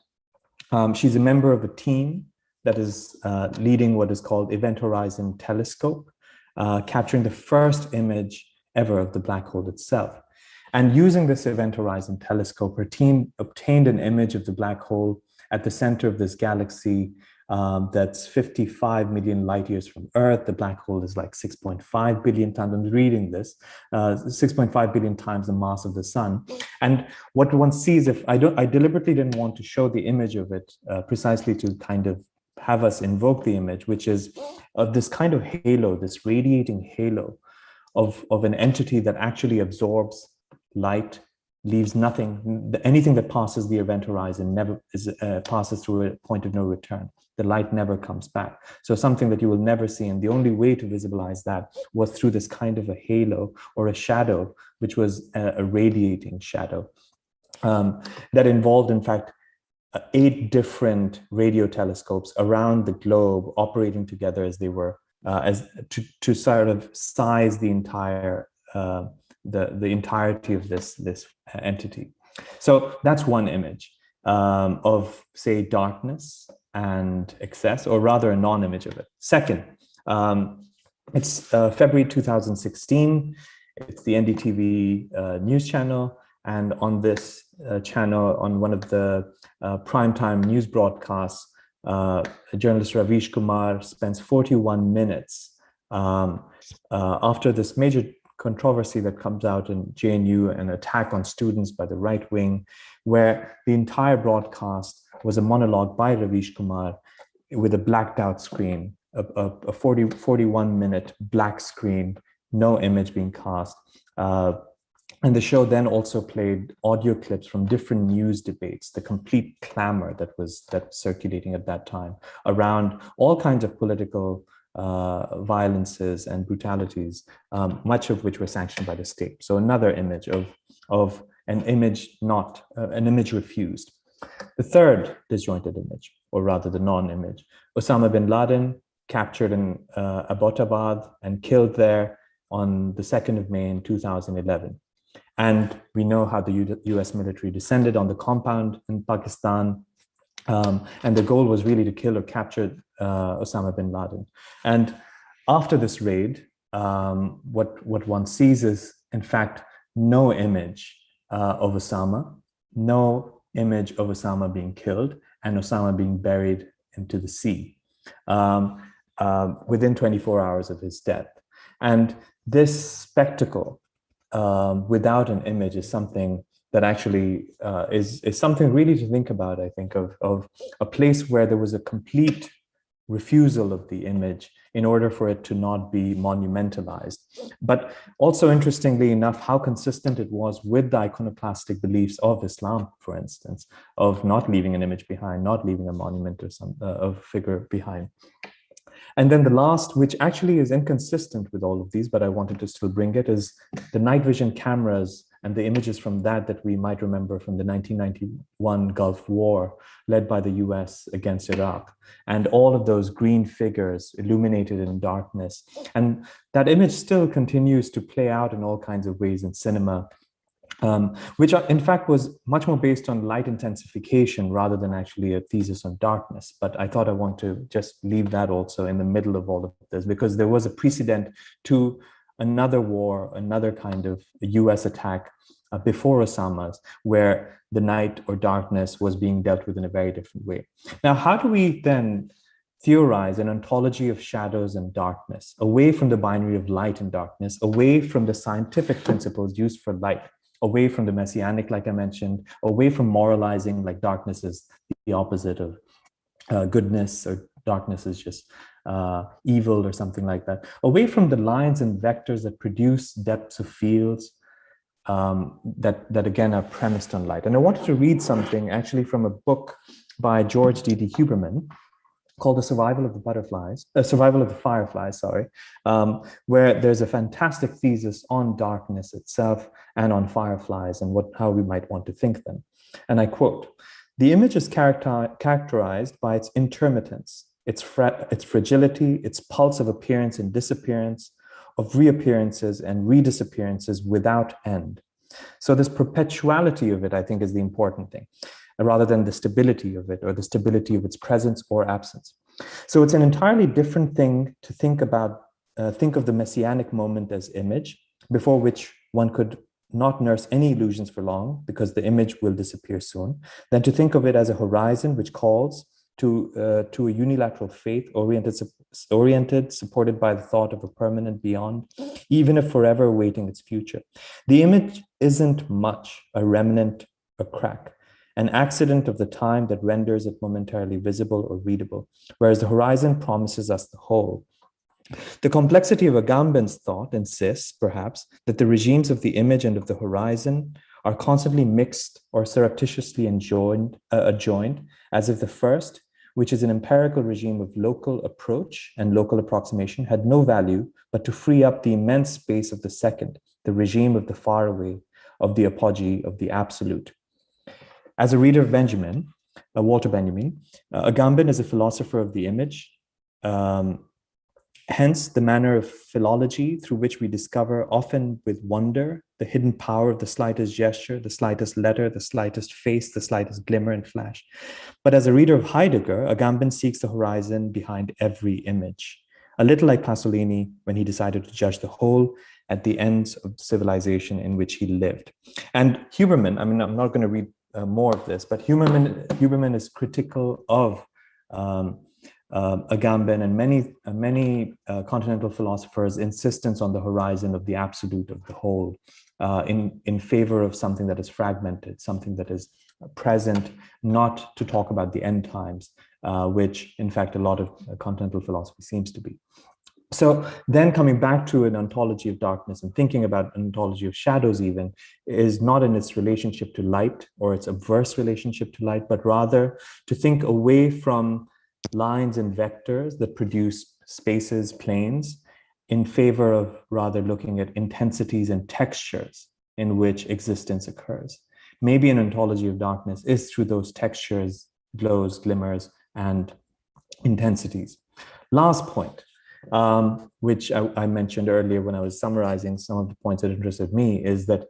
Speaker 5: she's a member of a team that is leading what is called Event Horizon Telescope, capturing the first image ever of the black hole itself. And using this Event Horizon Telescope, her team obtained an image of the black hole at the center of this galaxy that's 55 million light years from Earth. The black hole is like 6.5 billion times, I'm reading this, 6.5 billion times the mass of the sun. And what one sees, I deliberately didn't want to show the image of it precisely to kind of have us invoke the image, which is of this kind of halo, this radiating halo of an entity that actually absorbs light, leaves nothing. Anything that passes the event horizon never passes through a point of no return. The light never comes back. So something that you will never see. And the only way to visualize that was through this kind of a halo or a shadow, which was a radiating shadow that involved, in fact, 8 different radio telescopes around the globe operating together as they were, to sort of size the entire the entirety of this entity. So that's one image of, say, darkness and excess, or rather a non-image of it. Second, it's February 2016. It's the NDTV news channel. And on this channel, on one of the primetime news broadcasts, journalist Ravish Kumar spends 41 minutes after this major controversy that comes out in JNU, an attack on students by the right wing, where the entire broadcast was a monologue by Ravish Kumar with a blacked out screen, a 41-minute black screen, no image being cast. And the show then also played audio clips from different news debates, the complete clamor that was circulating at that time around all kinds of political violences and brutalities, much of which were sanctioned by the state. So another image of an image not, an image refused. The third disjointed image, or rather the non-image, Osama bin Laden captured in Abbottabad and killed there on the 2nd of May in 2011. And we know how the US military descended on the compound in Pakistan. And the goal was really to kill or capture Osama bin Laden. And after this raid, what one sees is, in fact, no image of Osama, no image of Osama being killed, and Osama being buried into the sea within 24 hours of his death. And this spectacle without an image is something that actually is something really to think about, I think, of a place where there was a complete refusal of the image in order for it to not be monumentalized. But also, interestingly enough, how consistent it was with the iconoclastic beliefs of Islam, for instance, of not leaving an image behind, not leaving a monument or some figure behind. And then the last, which actually is inconsistent with all of these, but I wanted to still bring it, is the night vision cameras and the images from that we might remember from the 1991 Gulf War led by the US against Iraq, and all of those green figures illuminated in darkness. And that image still continues to play out in all kinds of ways in cinema, which in fact was much more based on light intensification rather than actually a thesis on darkness. But I thought I want to just leave that also in the middle of all of this, because there was a precedent to another war, another kind of US attack before Osama's, where the night or darkness was being dealt with in a very different way. Now, how do we then theorize an ontology of shadows and darkness, away from the binary of light and darkness, away from the scientific principles used for light, away from the messianic, like I mentioned, away from moralizing, like darkness is the opposite of goodness, or darkness is just evil or something like that, away from the lines and vectors that produce depths of fields that again are premised on light. And I wanted to read something actually from a book by George D.D. Huberman called The Survival of the Fireflies, sorry, where there's a fantastic thesis on darkness itself and on fireflies and how we might want to think them. And I quote, "The image is characterized by its intermittence, its fragility, its pulse of appearance and disappearance, of reappearances and redisappearances without end." So this perpetuality of it, I think, is the important thing, rather than the stability of it or the stability of its presence or absence. So it's an entirely different thing to think about, think of the messianic moment as image, before which one could not nurse any illusions for long because the image will disappear soon, than to think of it as a horizon which calls to a unilateral faith oriented, supported by the thought of a permanent beyond, even if forever awaiting its future. The image isn't much, a remnant, a crack, an accident of the time that renders it momentarily visible or readable, whereas the horizon promises us the whole. The complexity of Agamben's thought insists, perhaps, that the regimes of the image and of the horizon are constantly mixed or surreptitiously adjoined, as if the first, which is an empirical regime of local approach and local approximation, had no value but to free up the immense space of the second, the regime of the faraway, of the apogee, of the absolute. As a reader of Benjamin, Walter Benjamin, Agamben is a philosopher of the image. Hence, the manner of philology through which we discover, often with wonder, the hidden power of the slightest gesture, the slightest letter, the slightest face, the slightest glimmer and flash. But as a reader of Heidegger, Agamben seeks the horizon behind every image, a little like Pasolini when he decided to judge the whole at the ends of civilization in which he lived. And Huberman, I mean, I'm not going to read more of this, but Huberman is critical of Agamben and many continental philosophers' insistence on the horizon of the absolute, of the whole, in favor of something that is fragmented, something that is present, not to talk about the end times, which in fact a lot of continental philosophy seems to be. So then coming back to an ontology of darkness and thinking about an ontology of shadows even is not in its relationship to light or its adverse relationship to light, but rather to think away from lines and vectors that produce spaces, planes, in favor of rather looking at intensities and textures in which existence occurs. Maybe an ontology of darkness is through those textures, glows, glimmers, and intensities. Last point, which I mentioned earlier when I was summarizing some of the points that interested me, is that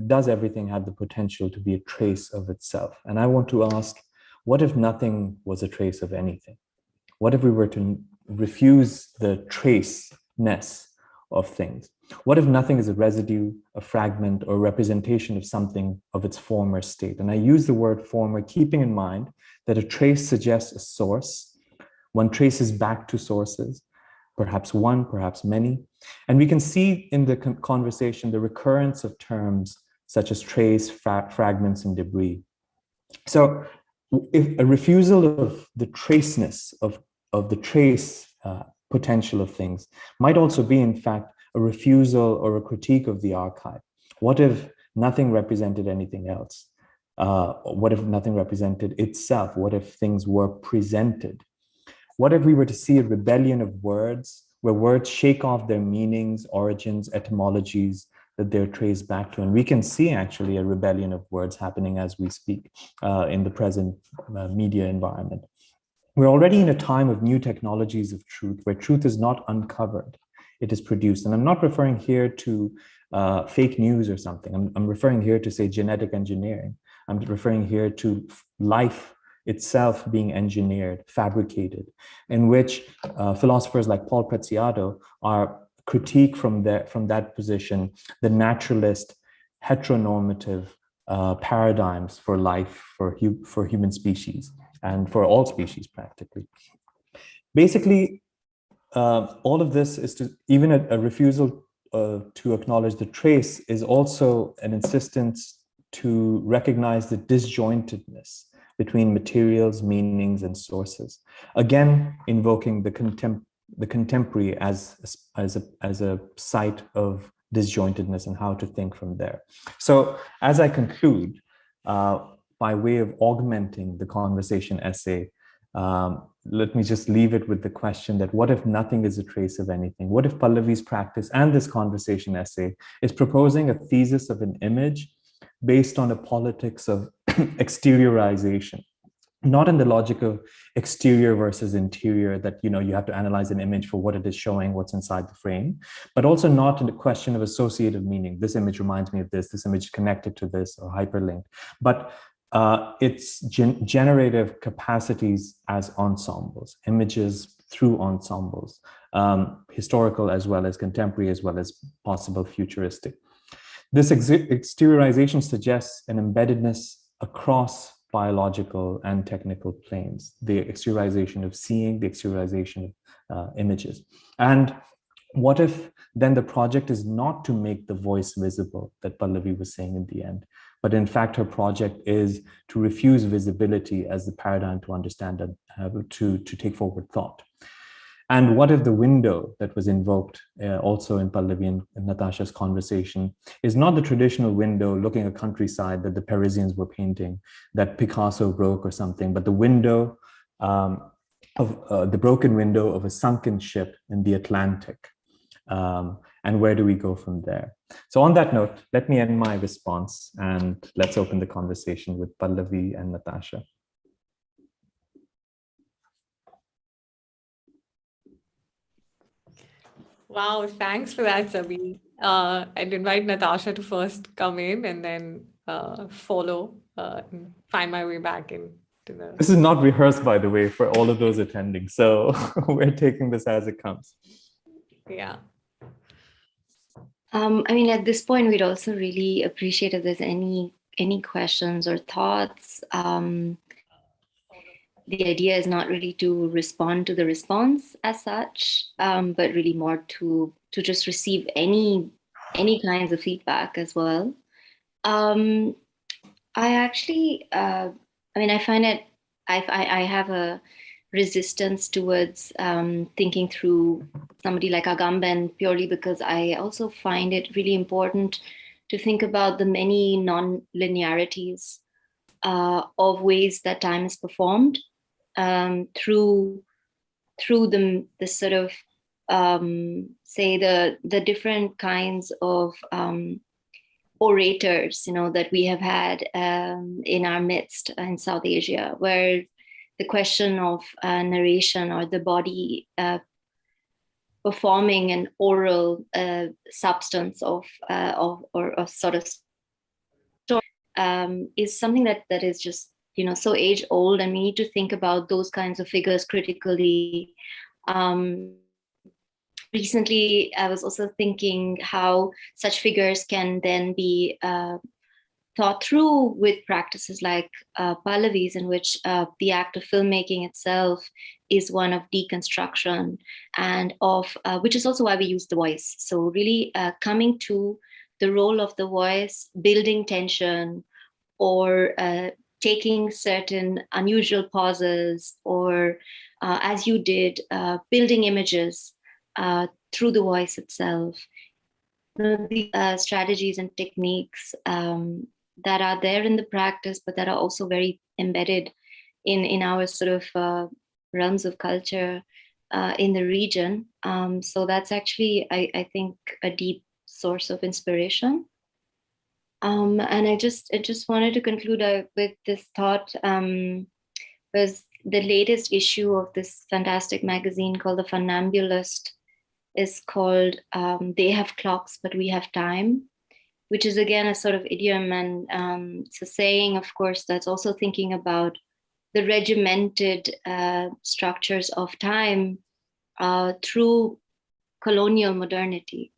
Speaker 5: does everything have the potential to be a trace of itself? And I want to ask, what if nothing was a trace of anything? What if we were to refuse the traceness of things? What if nothing is a residue, a fragment, or representation of something of its former state? And I use the word former, keeping in mind that a trace suggests a source. One traces back to sources, perhaps one, perhaps many. And we can see in the conversation the recurrence of terms such as trace, fragments, and debris. So if a refusal of the traceness of the trace potential of things might also be, in fact, a refusal or a critique of the archive. What if nothing represented anything else? What if nothing represented itself? What if things were presented? What if we were to see a rebellion of words, where words shake off their meanings, origins, etymologies that they're traced back to? And we can see actually a rebellion of words happening as we speak in the present media environment. We're already in a time of new technologies of truth, where truth is not uncovered, it is produced. And I'm not referring here to fake news or something. I'm referring here to, say, genetic engineering. I'm referring here to life itself being engineered, fabricated, in which philosophers like Paul Preciado are critique from that position the naturalist heteronormative paradigms for life, for human species, and for all species practically. Basically, all of this is to, even a refusal to acknowledge the trace is also an insistence to recognize the disjointedness between materials, meanings, and sources. Again, invoking the contemporary as a site of disjointedness and how to think from there. So as I conclude, by way of augmenting the conversation essay, let me just leave it with the question that what if nothing is a trace of anything? What if Pallavi's practice and this conversation essay is proposing a thesis of an image based on a politics of exteriorization, not in the logic of exterior versus interior, that you have to analyze an image for what it is showing, what's inside the frame, but also not in the question of associative meaning. This image reminds me of this image is connected to this, or hyperlinked, but its generative capacities as ensembles, images through ensembles, historical as well as contemporary, as well as possible futuristic. This exteriorization suggests an embeddedness across biological and technical planes, the exteriorization of seeing, the exteriorization of images. And what if then the project is not to make the voice visible that Pallavi was saying in the end, but in fact her project is to refuse visibility as the paradigm to understand and to take forward thought. And what if the window that was invoked also in Pallavi and Natasha's conversation is not the traditional window looking at countryside that the Parisians were painting, that Picasso broke or something, but the window of the broken window of a sunken ship in the Atlantic. And where do we go from there? So on that note, let me end my response and let's open the conversation with Pallavi and Natasha.
Speaker 3: Wow, thanks for that, Sabih. I'd invite Natasha to first come in and then follow and find my way back into the...
Speaker 5: This is not rehearsed, by the way, for all of those attending. So we're taking this as it comes.
Speaker 3: Yeah.
Speaker 6: I mean, at this point, we'd also really appreciate if there's any questions or thoughts. The idea is not really to respond to the response as such, but really more to just receive any kinds of feedback as well. I actually, I mean, I find it, I have a resistance towards thinking through somebody like Agamben purely because I also find it really important to think about the many non-linearities of ways that time is performed through the sort of say the different kinds of orators, you know, that we have had in our midst in South Asia, where the question of narration or the body performing an oral substance of sort of story is something that is just, you know, so age old, and we need to think about those kinds of figures critically. Recently, I was also thinking how such figures can then be thought through with practices like Pallavi's, in which the act of filmmaking itself is one of deconstruction and of, which is also why we use the voice. So really coming to the role of the voice, building tension, or taking certain unusual pauses, or as you did, building images through the voice itself. The strategies and techniques that are there in the practice, but that are also very embedded in our sort of realms of culture in the region. So that's actually, I think, a deep source of inspiration. And I just wanted to conclude with this thought, was the latest issue of this fantastic magazine called The Funambulist is called They Have Clocks, But We Have Time, which is again a sort of idiom, and it's a saying, of course, that's also thinking about the regimented structures of time through colonial modernity.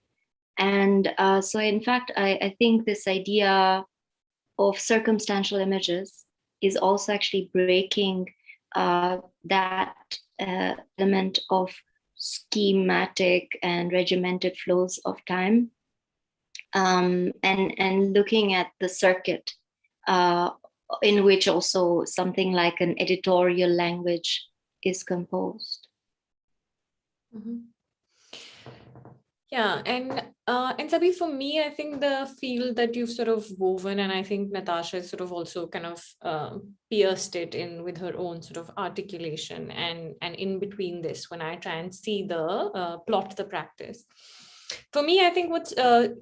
Speaker 6: And so in fact, I think this idea of circumstantial images is also actually breaking that element of schematic and regimented flows of time, and looking at the circuit in which also something like an editorial language is composed.
Speaker 3: Mm-hmm. Yeah, and Sabih, for me, I think the field that you've sort of woven, and I think Natasha has sort of also kind of pierced it in with her own sort of articulation, and in between this, when I try and see the plot the practice. For me, I think what's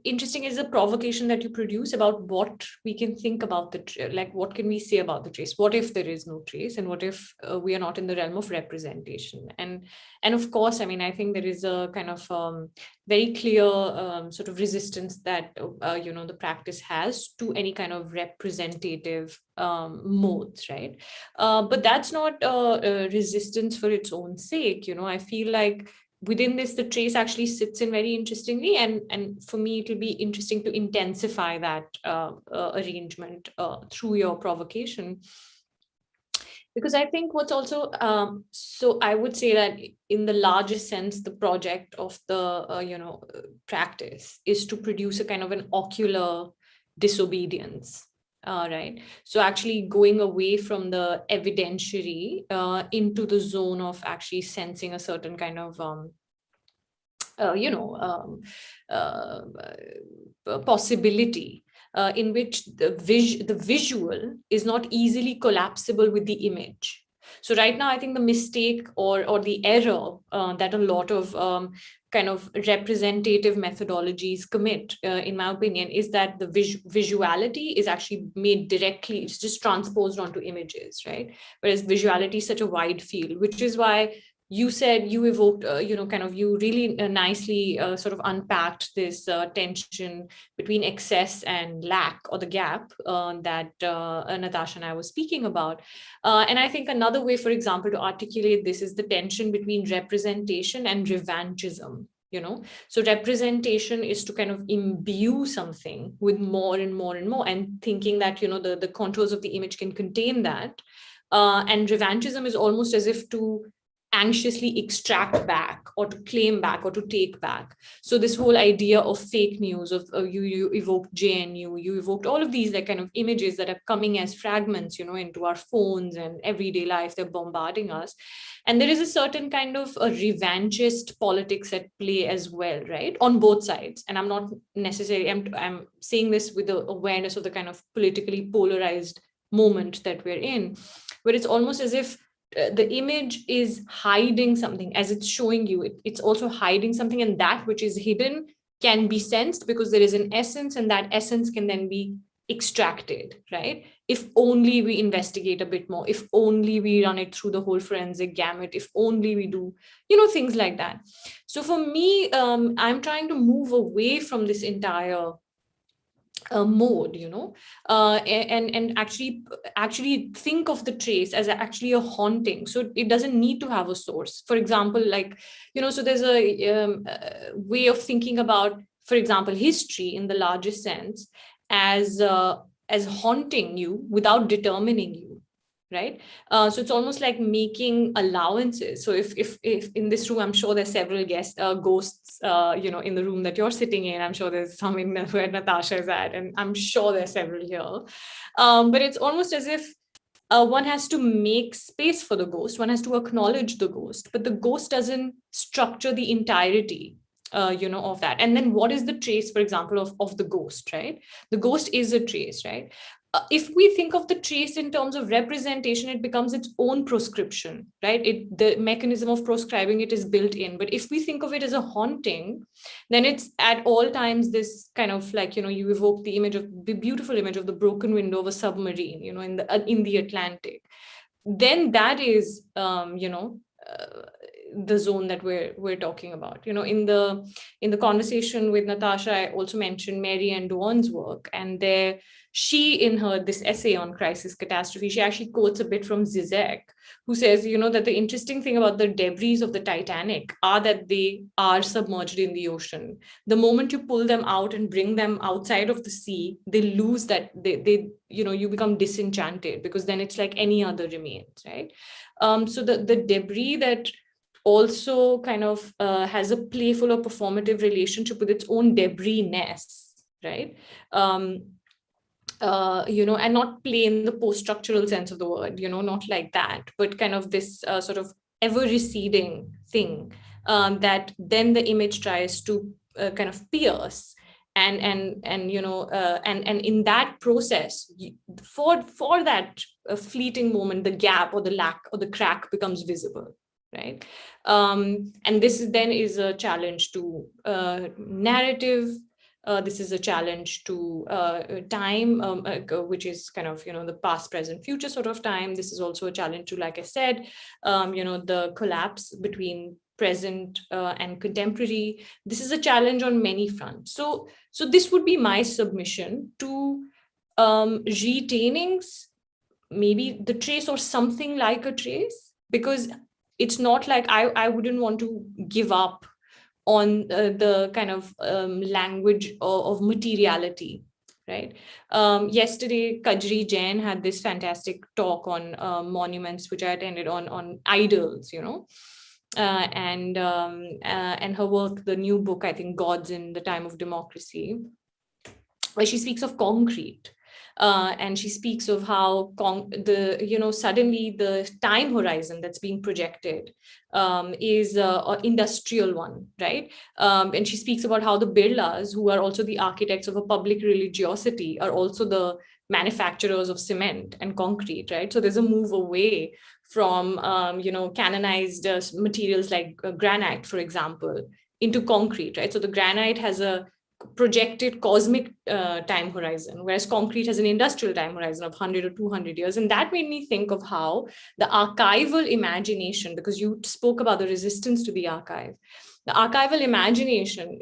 Speaker 3: interesting is the provocation that you produce about what we can think about the, like, what can we say about the trace? What if there is no trace? And what if we are not in the realm of representation? And of course, I mean, I think there is a kind of very clear sort of resistance that, you know, the practice has to any kind of representative modes, right? But that's not a resistance for its own sake. You know, I feel like within this, the trace actually sits in very interestingly, and for me, it will be interesting to intensify that arrangement through your provocation. Because I think what's also, so I would say that in the largest sense, the project of the, you know, practice is to produce a kind of an ocular disobedience right? So actually going away from the evidentiary into the zone of actually sensing a certain kind of possibility in which the visual is not easily collapsible with the image. So right now, I think the mistake or the error that a lot of kind of representative methodologies commit, in my opinion, is that the visuality is actually made directly, it's just transposed onto images, right? Whereas visuality is such a wide field, which is why you said you evoked, you really nicely sort of unpacked this tension between excess and lack, or the gap that Natasha and I were speaking about. And I think another way, for example, to articulate this is the tension between representation and revanchism. So representation is to kind of imbue something with more and more and more, and thinking that, the contours of the image can contain that. And revanchism is almost as if to anxiously extract back, or to claim back, or to take back. So this whole idea of fake news, of you evoked JNU, you evoked all of these like kind of images that are coming as fragments, into our phones and everyday life. They're bombarding us. And there is a certain kind of a revanchist politics at play as well, right? On both sides. And I'm not necessarily, I'm saying this with the awareness of the kind of politically polarized moment that we're in, where it's almost as if the image is hiding something as it's showing you. It's also hiding something, and that which is hidden can be sensed because there is an essence, and that essence can then be extracted, right? If only we investigate a bit more, if only we run it through the whole forensic gamut, if only we do, things like that. So for me, I'm trying to move away from this entire mode, and actually think of the trace as actually a haunting. So it doesn't need to have a source. For example, like, so there's a way of thinking about, for example, history in the largest sense as haunting you without determining you. Right. So it's almost like making allowances. So if in this room, I'm sure there's several ghosts, in the room that you're sitting in. I'm sure there's some in where Natasha is at, and I'm sure there's several here. But it's almost as if one has to make space for the ghost. One has to acknowledge the ghost, but the ghost doesn't structure the entirety of that. And then what is the trace, for example, of the ghost, right? The ghost is a trace, right? If we think of the trace in terms of representation, it becomes its own proscription, right? The mechanism of proscribing it is built in. But if we think of it as a haunting, then it's at all times this kind of like, you evoke the beautiful image of the broken window of a submarine, in the Atlantic. Then that is, the zone that we're talking about. In the conversation with Natasha, I also mentioned Mary Ann Dwan's work, and there she, in this essay on crisis catastrophe, she actually quotes a bit from Zizek, who says, that the interesting thing about the debris of the Titanic are that they are submerged in the ocean. The moment you pull them out and bring them outside of the sea, they lose that, they you become disenchanted, because then it's like any other remains, right? So the debris that also kind of has a playful or performative relationship with its own debris-ness, right? And not play in the post-structural sense of the word, not like that, but kind of this sort of ever-receding thing that then the image tries to kind of pierce. And in that process, for that fleeting moment, the gap or the lack or the crack becomes visible, right? And this then is a challenge to narrative. This is a challenge to time, which is kind of, the past, present, future sort of time. This is also a challenge to, like I said, the collapse between present and contemporary. This is a challenge on many fronts. So this would be my submission to retaining maybe the trace or something like a trace, because it's not like I wouldn't want to give up on the kind of language of materiality, right? Yesterday, Kajri Jain had this fantastic talk on monuments, which I attended on idols, and her work, the new book, I think, Gods in the Time of Democracy, where she speaks of concrete. And she speaks of how suddenly the time horizon that's being projected is an industrial one, right? And she speaks about how the Birlas, who are also the architects of a public religiosity, are also the manufacturers of cement and concrete, right? So there's a move away from canonized materials like granite, for example, into concrete, right? So the granite has a projected cosmic time horizon, whereas concrete has an industrial time horizon of 100 or 200 years. And that made me think of how the archival imagination, because you spoke about the resistance to the archive, the archival imagination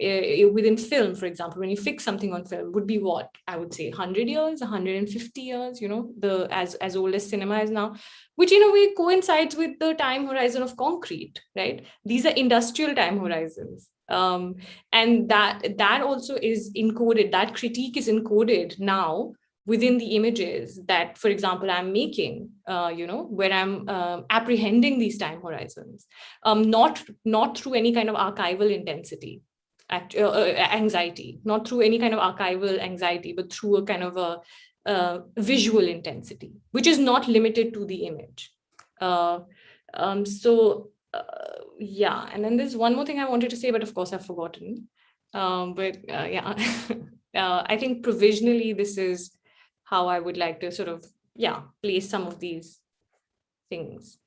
Speaker 3: within film, for example, when you fix something on film, would be what I would say 100 years, 150 years, as old as cinema is now, which in a way coincides with the time horizon of concrete, right? These are industrial time horizons. And that also is encoded, that critique is encoded now within the images that, for example, I'm making, where I'm apprehending these time horizons, not through any kind of archival intensity, anxiety, not through any kind of archival anxiety, but through a kind of a visual intensity, which is not limited to the image. Yeah, and then there's one more thing I wanted to say, but of course I've forgotten. Yeah, I think provisionally this is how I would like to sort of, place some of these things.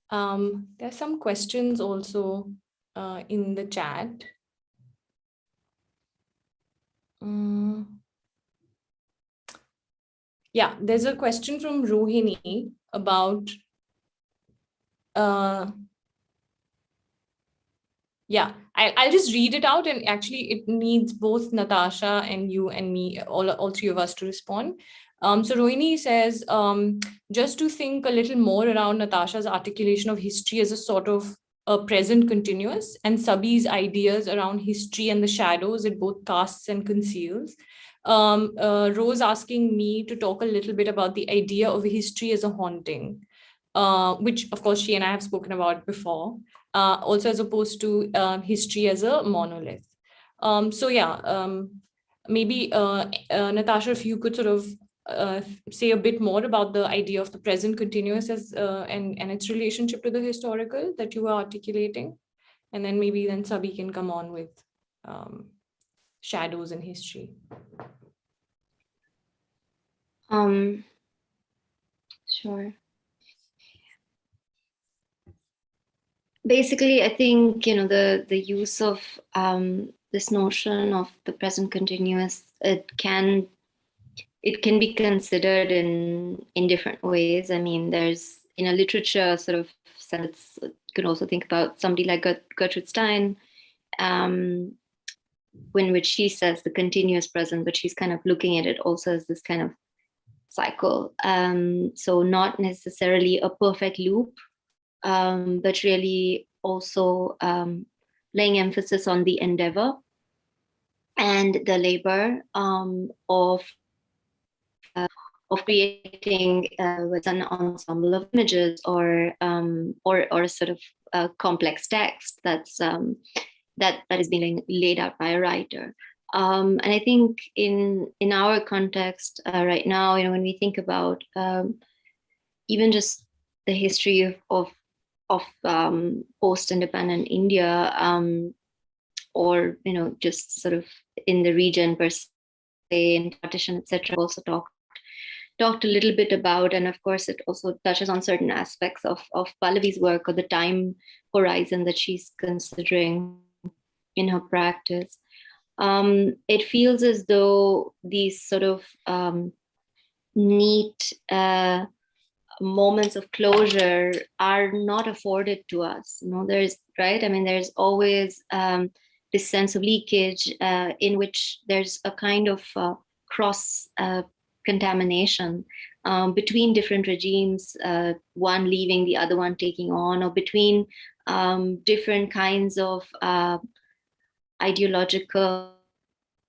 Speaker 3: There's some questions also in the chat. Yeah, there's a question from Rohini about I'll just read it out, and actually it needs both Natasha and you and me, all three of us, to respond. So Rohini says, just to think a little more around Natasha's articulation of history as a sort of a present continuous, and Sabih's ideas around history and the shadows it both casts and conceals. Rose asking me to talk a little bit about the idea of history as a haunting, which of course she and I have spoken about before, also as opposed to history as a monolith. Maybe Natasha, if you could sort of say a bit more about the idea of the present continuous as and its relationship to the historical that you were articulating, and then maybe then Sabih can come on with shadows in history.
Speaker 6: Sure. Basically, I think, the use of this notion of the present continuous, it can be considered in different ways. I mean, there's, in a literature sort of sense, you can also think about somebody like Gertrude Stein, in which she says the continuous present, but she's kind of looking at it also as this kind of cycle. So not necessarily a perfect loop, but really also laying emphasis on the endeavor and the labor of creating with an ensemble of images or sort of a complex text that's that is being laid out by a writer. And I think in our context right now, when we think about even just the history of post-independent India, or just sort of in the region per se, in partition, etc., also talked a little bit about, and of course it also touches on certain aspects of Pallavi's work or the time horizon that she's considering in her practice. It feels as though these sort of neat moments of closure are not afforded to us. There's there's always this sense of leakage in which there's a kind of cross contamination between different regimes, one leaving, the other one taking on, or between different kinds of ideological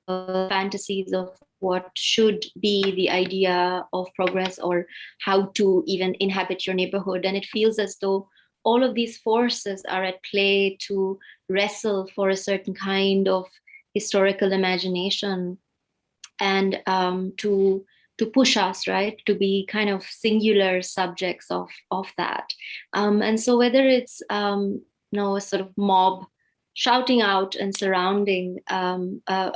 Speaker 6: fantasies of what should be the idea of progress or how to even inhabit your neighborhood. And it feels as though all of these forces are at play to wrestle for a certain kind of historical imagination, and to push us, right, to be kind of singular subjects of that. And so whether it's a sort of mob shouting out and surrounding a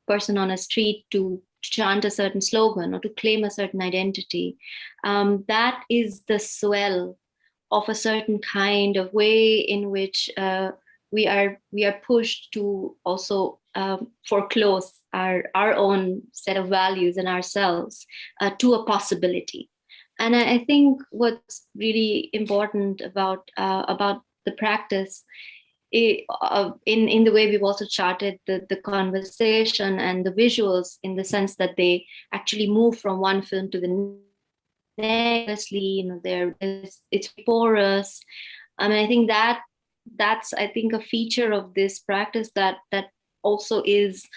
Speaker 6: person on a street to chant a certain slogan or to claim a certain identity, that is the swell of a certain kind of way in which we are pushed to also foreclose our own set of values and ourselves to a possibility. And I think what's really important about the practice, in the way we've also charted the conversation and the visuals, in the sense that they actually move from one film to the next, it's porous. I mean, I think that's a feature of this practice that also is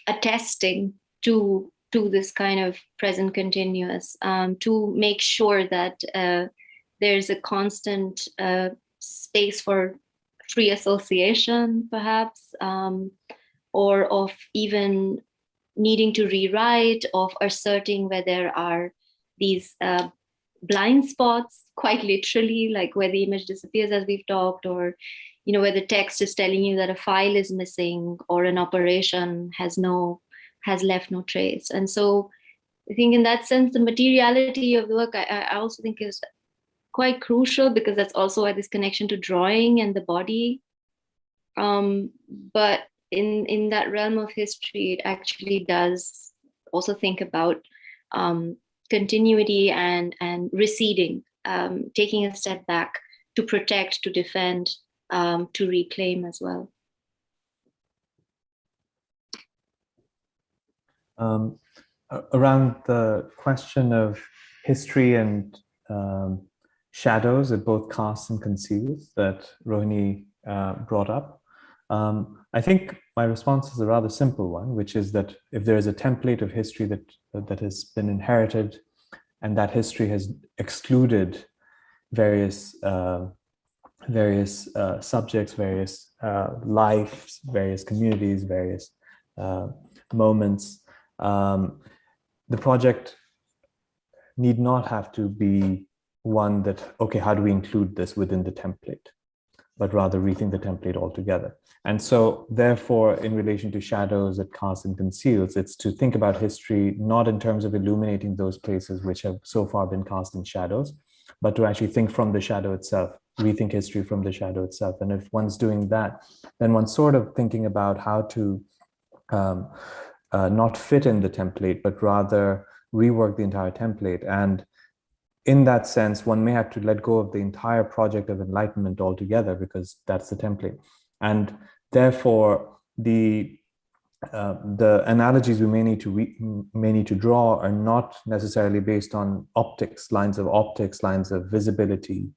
Speaker 6: attesting to this kind of present continuous, to make sure that there's a constant space for free association, perhaps, or of even needing to rewrite, of asserting where there are these blind spots, quite literally, like where the image disappears, as we've talked, or where the text is telling you that a file is missing or an operation has left no trace. And so I think in that sense, the materiality of the work, I also think is quite crucial, because that's also why this connection to drawing and the body. But in that realm of history, it actually does also think about continuity and receding, taking a step back to protect, to defend, to reclaim as well.
Speaker 5: Around the question of history and shadows at both casts and conceals that Rohini brought up, I think my response is a rather simple one, which is that if there is a template of history that has been inherited, and that history has excluded various subjects, various lives, various communities, various moments, the project need not have to be one that, okay, how do we include this within the template, but rather rethink the template altogether. And so therefore, in relation to shadows that cast and conceals, it's to think about history not in terms of illuminating those places which have so far been cast in shadows, but to actually think from the shadow itself, rethink history from the shadow itself. And if one's doing that, then one's sort of thinking about how to not fit in the template, but rather rework the entire template. And in that sense, one may have to let go of the entire project of enlightenment altogether, because that's the template. And therefore, the analogies we may need to draw are not necessarily based on optics, lines of visibility,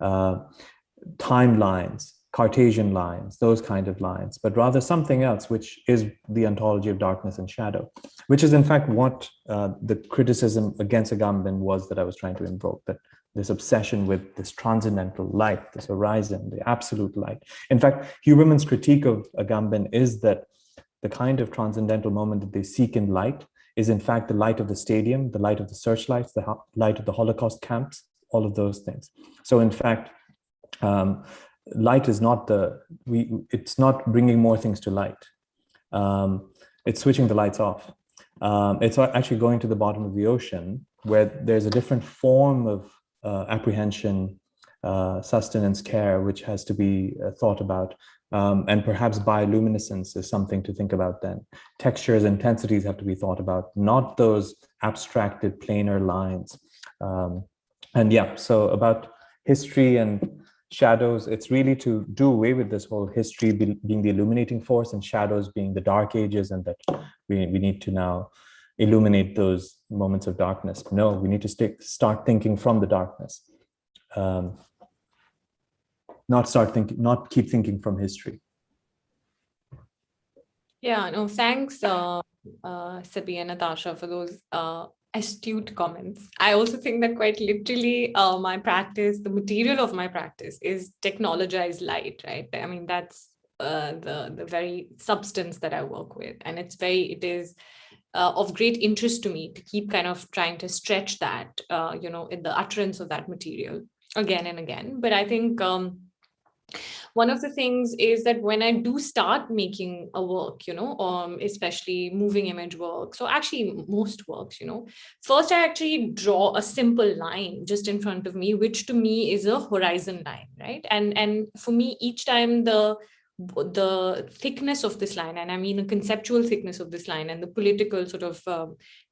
Speaker 5: timelines, Cartesian lines, those kind of lines, but rather something else, which is the ontology of darkness and shadow, which is in fact what the criticism against Agamben was that I was trying to invoke, that this obsession with this transcendental light, this horizon, the absolute light. In fact, Huberman's critique of Agamben is that the kind of transcendental moment that they seek in light is in fact the light of the stadium, the light of the searchlights, the light of the Holocaust camps, all of those things. So in fact, light is not it's not bringing more things to light. It's switching the lights off. It's actually going to the bottom of the ocean, where there's a different form of apprehension, sustenance, care, which has to be thought about. And perhaps bioluminescence is something to think about then. Textures, intensities have to be thought about, not those abstracted planar lines. And yeah, so about history and shadows, it's really to do away with this whole history being the illuminating force and shadows being the dark ages, and that we need to now illuminate those moments of darkness. No, we need to start thinking from the darkness. Not keep thinking from history.
Speaker 3: Yeah, no, thanks, Sabih and Natasha, for those astute comments. I also think that quite literally my practice, the material of my practice is technologized light, right? I mean, that's the very substance that I work with, and it is of great interest to me to keep kind of trying to stretch that, in the utterance of that material again and again. But I think one of the things is that when I do start making a work, especially moving image works, or actually most works, first I actually draw a simple line just in front of me, which to me is a horizon line, right? And for me, each time the thickness of this line, and I mean the conceptual thickness of this line and the political sort of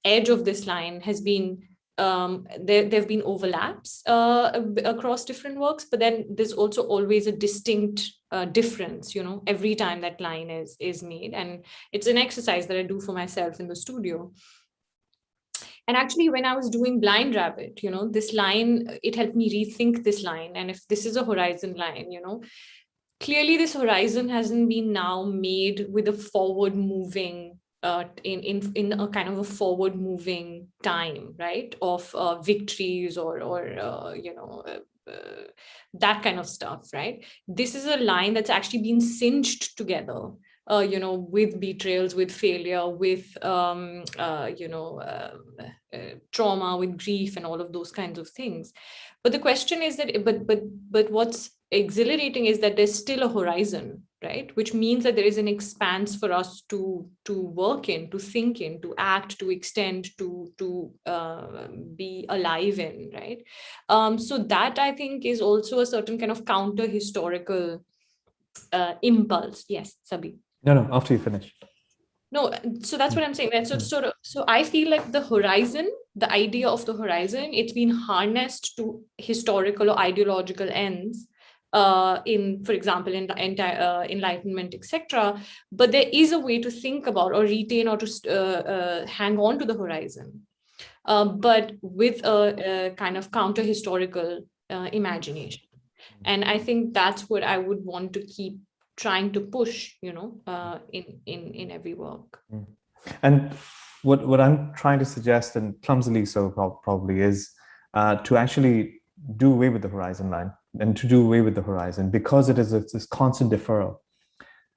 Speaker 3: edge of this line has been, there have been overlaps across different works, but then there's also always a distinct difference, every time that line is made. And it's an exercise that I do for myself in the studio. And actually, when I was doing Blind Rabbit, this line, it helped me rethink this line. And if this is a horizon line, clearly this horizon hasn't been now made with a forward moving in a kind of a forward moving time, right, of victories or that kind of stuff, right? This is a line that's actually been singed together, with betrayals, with failure, with trauma, with grief, and all of those kinds of things. But the question is that, but what's exhilarating is that there's still a horizon, right? Which means that there is an expanse for us to work in, to think in, to act, to extend, to be alive in, right? So that, I think, is also a certain kind of counter historical impulse. Yes, Sabih.
Speaker 5: No, after you finish.
Speaker 3: No, so that's what I'm saying. So I feel like the horizon, the idea of the horizon, it's been harnessed to historical or ideological ends, in, for example, in Enlightenment, etc. But there is a way to think about or retain or to hang on to the horizon, but with a kind of counter historical imagination. And I think that's what I would want to keep trying to push, in every work.
Speaker 5: And what I'm trying to suggest, and clumsily so probably, is to actually do away with the horizon line, and to do away with the horizon, because it's this constant deferral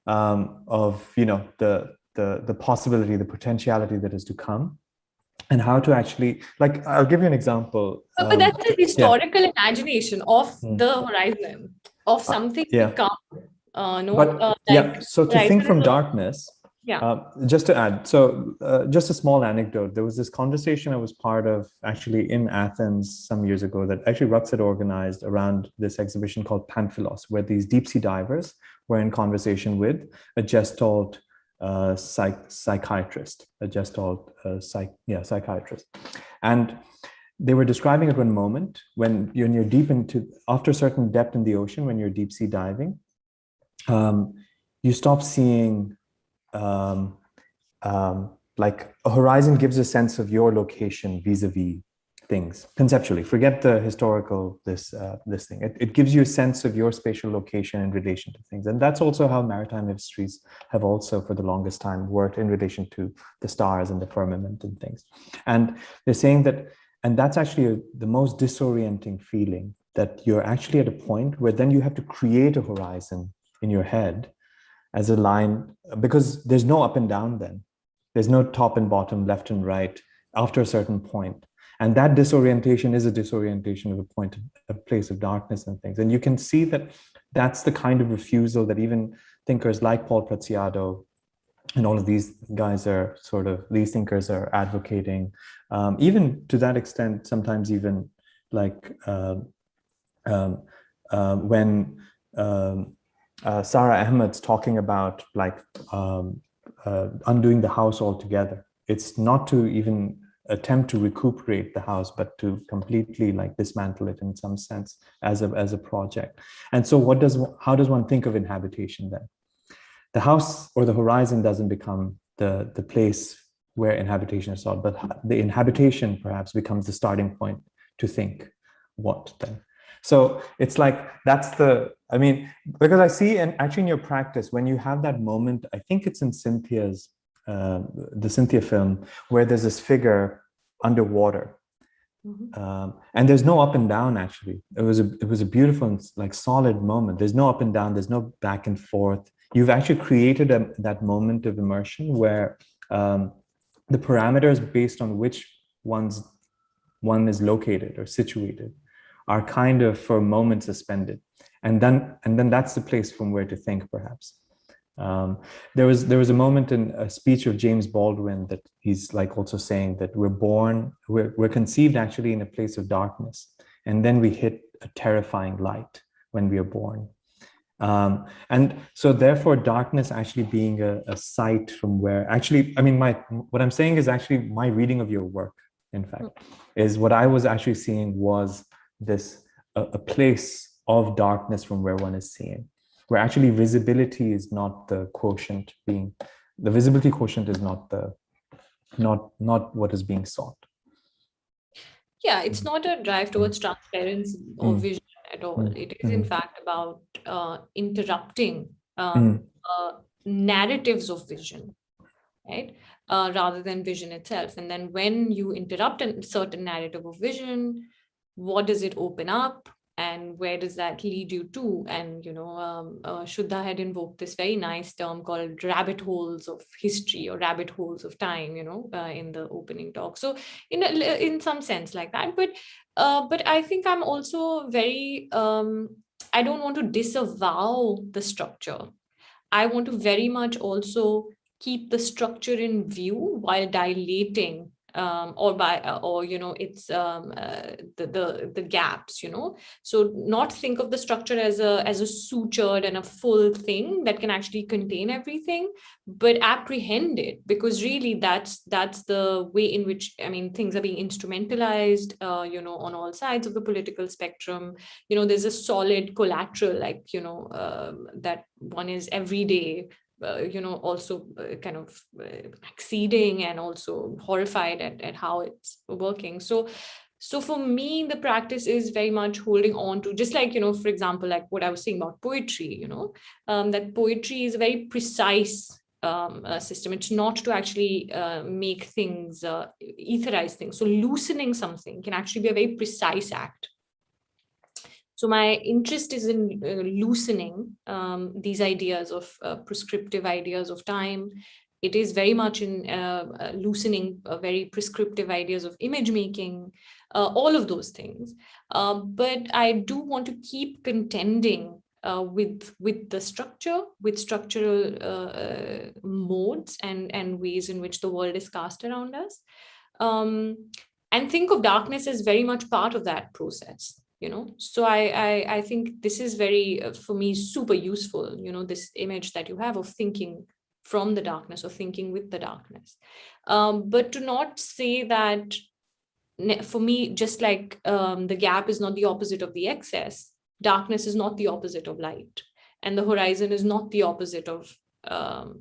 Speaker 5: of the possibility, the potentiality that is to come, and how to actually, like, I'll give you an example.
Speaker 3: But that's a historical imagination of the horizon, of something to come.
Speaker 5: So to think from darkness, just to add, so just a small anecdote. There was this conversation I was part of actually in Athens some years ago that actually Rux had organized around this exhibition called Pamphilos, where these deep sea divers were in conversation with a Gestalt psychiatrist, psychiatrist. And they were describing at one moment when you're deep into, after a certain depth in the ocean, when you're deep sea diving, you stop seeing, like a horizon gives a sense of your location vis-a-vis things conceptually. Forget the historical, this thing. It gives you a sense of your spatial location in relation to things. And that's also how maritime histories have also for the longest time worked in relation to the stars and the firmament and things. And they're saying that, and that's actually the most disorienting feeling, that you're actually at a point where then you have to create a horizon in your head as a line, because there's no up and down then. There's no top and bottom, left and right after a certain point. And that disorientation is a disorientation of a place of darkness and things. And you can see that that's the kind of refusal that even thinkers like Paul Preciado and all of these guys are these thinkers are advocating, even to that extent, sometimes even like when Sabih Ahmed's talking about like undoing the house altogether. It's not to even attempt to recuperate the house, but to completely like dismantle it in some sense as a project. And so how does one think of inhabitation then? The house or the horizon doesn't become the place where inhabitation is sought, but the inhabitation perhaps becomes the starting point to think what then. So it's like, because I see, and actually in your practice, when you have that moment, I think it's in Cynthia's, the Cynthia film, where there's this figure underwater. And there's no up and down, actually. It was a beautiful and like solid moment. There's no up and down, there's no back and forth. you've actually created that moment of immersion where the parameters based on which one is located or situated are kind of for a moment suspended, and then that's the place from where to think, perhaps. There was a moment in a speech of James Baldwin that he's like also saying that we're conceived actually in a place of darkness, and then we hit a terrifying light when we are born. And so therefore darkness actually being a site from where actually, I mean, what I'm saying is actually my reading of your work, in fact, is what I was actually seeing was this, a place of darkness from where one is seeing, where actually visibility is not the quotient being, the visibility quotient is not what is being sought.
Speaker 3: Yeah, it's not a drive towards transparency or vision at all. It is in fact about interrupting narratives of vision, right? Rather than vision itself. And then when you interrupt a certain narrative of vision, what does it open up? And where does that lead you to? And, Shuddha had invoked this very nice term called rabbit holes of history or rabbit holes of time, in the opening talk. So in some sense like that, but I think I'm also very, I don't want to disavow the structure. I want to very much also keep the structure in view while dilating it's the gaps, so not think of the structure as a sutured and a full thing that can actually contain everything, but apprehend it, because really that's the way in which, I mean, things are being instrumentalized, on all sides of the political spectrum. There's a solid collateral, like, that one is every day also kind of exceeding and also horrified at how it's working. So for me, the practice is very much holding on to, just like, for example, like what I was saying about poetry, that poetry is a very precise system. It's not to actually make things, etherize things. So loosening something can actually be a very precise act. So my interest is in loosening these ideas of prescriptive ideas of time. It is very much in loosening very prescriptive ideas of image making, all of those things. But I do want to keep contending with the structure, with structural modes and ways in which the world is cast around us. And think of darkness as very much part of that process. So I think this is very, for me, super useful, this image that you have of thinking from the darkness or thinking with the darkness. But to not say that, for me, just like the gap is not the opposite of the excess, darkness is not the opposite of light. And the horizon is not the opposite of, a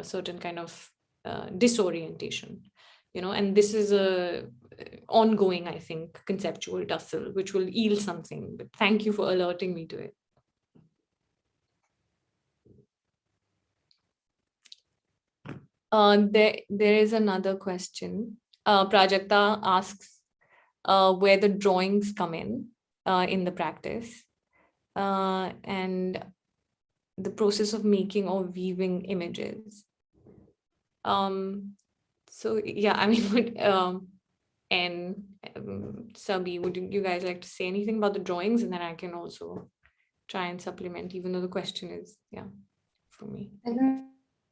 Speaker 3: certain kind of disorientation. And this is a ongoing, I think, conceptual tussle, which will yield something. But thank you for alerting me to it. There is another question. Prajakta asks where the drawings come in the practice, and the process of making or weaving images. So yeah, I mean, and Sabih, would you guys like to say anything about the drawings, and then I can also try and supplement, even though the question is, for me.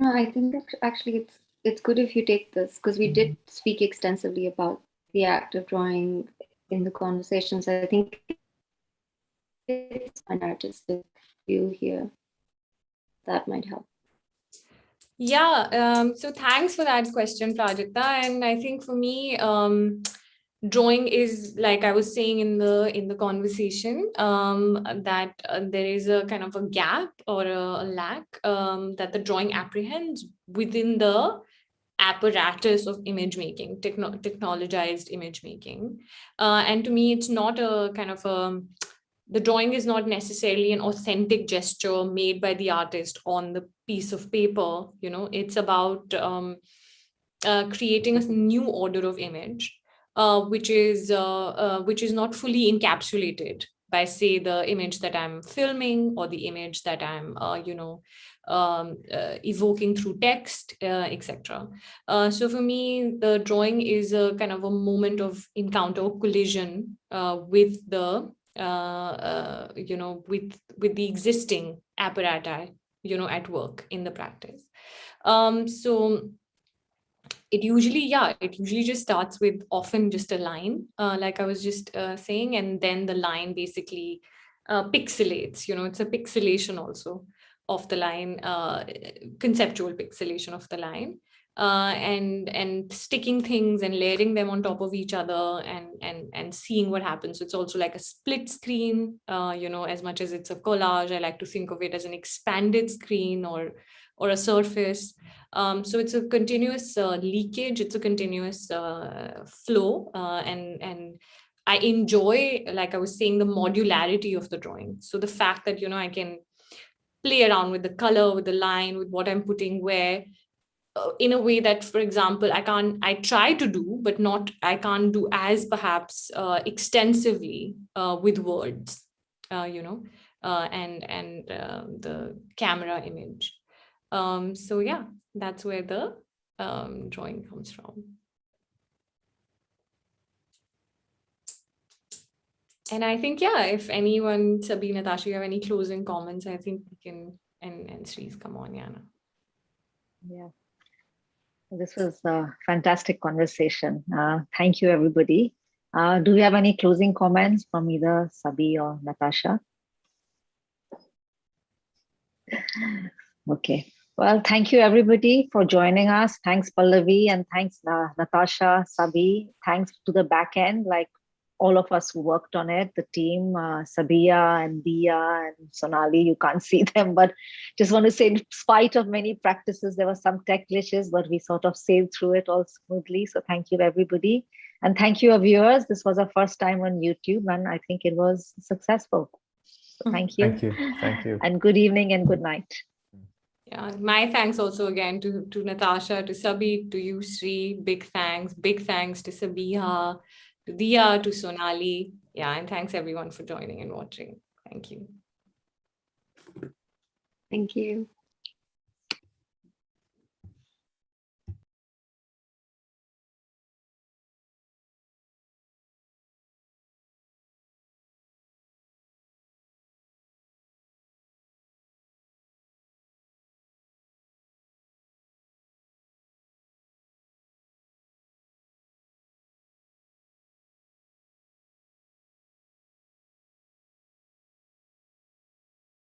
Speaker 6: I think that actually it's good if you take this, because we did speak extensively about the act of drawing in the conversations. I think it's an artistic view here that might help.
Speaker 3: Yeah, so thanks for that question, Prajakta. And I think for me, drawing is, like I was saying in the conversation, that there is a kind of a gap or a lack that the drawing apprehends within the apparatus of image making, technologized image making. And to me, it's not a kind of the drawing is not necessarily an authentic gesture made by the artist on the piece of paper. It's about creating a new order of image, which is not fully encapsulated by, say, the image that I'm filming or the image that I'm, evoking through text, etc. So for me, the drawing is a kind of a moment of encounter, collision with the, with the existing apparatus, at work in the practice. So it usually just starts with often just a line, like I was just saying, and then the line basically pixelates. It's a pixelation also of the line, conceptual pixelation of the line, and sticking things and layering them on top of each other and seeing what happens. So it's also like a split screen, as much as it's a collage. I like to think of it as an expanded screen or a surface. So it's a continuous leakage, it's a continuous flow, and I enjoy, like I was saying, the modularity of the drawing. So the fact that, I can play around with the color, with the line, with what I'm putting where, in a way that, for example, I try to do, but I can't do as perhaps extensively with words, and the camera image. So yeah, that's where the drawing comes from. And I think, if anyone, Sabih, Natasha, you have any closing comments, I think we can, and Sri's, come on, Yana.
Speaker 1: Yeah. This was a fantastic conversation. Thank you, everybody. Do we have any closing comments from either Sabih or Natasha? Okay. Well, thank you, everybody, for joining us. Thanks, Pallavi, and thanks, Natasha, Sabih. Thanks to the back end, like all of us who worked on it, the team, Sabia and Dia and Sonali. You can't see them, but just want to say, in spite of many practices, there were some tech glitches, but we sort of sailed through it all smoothly. So thank you, everybody. And thank you, our viewers. This was our first time on YouTube, and I think it was successful. So thank you.
Speaker 5: Thank you. Thank you.
Speaker 1: And good evening and good night.
Speaker 3: Yeah, my thanks also again to Natasha, to Sabih, to you, Sri. Big thanks to Sabiha, to Dia, to Sonali. Yeah, and thanks everyone for joining and watching. Thank you.
Speaker 6: Thank you.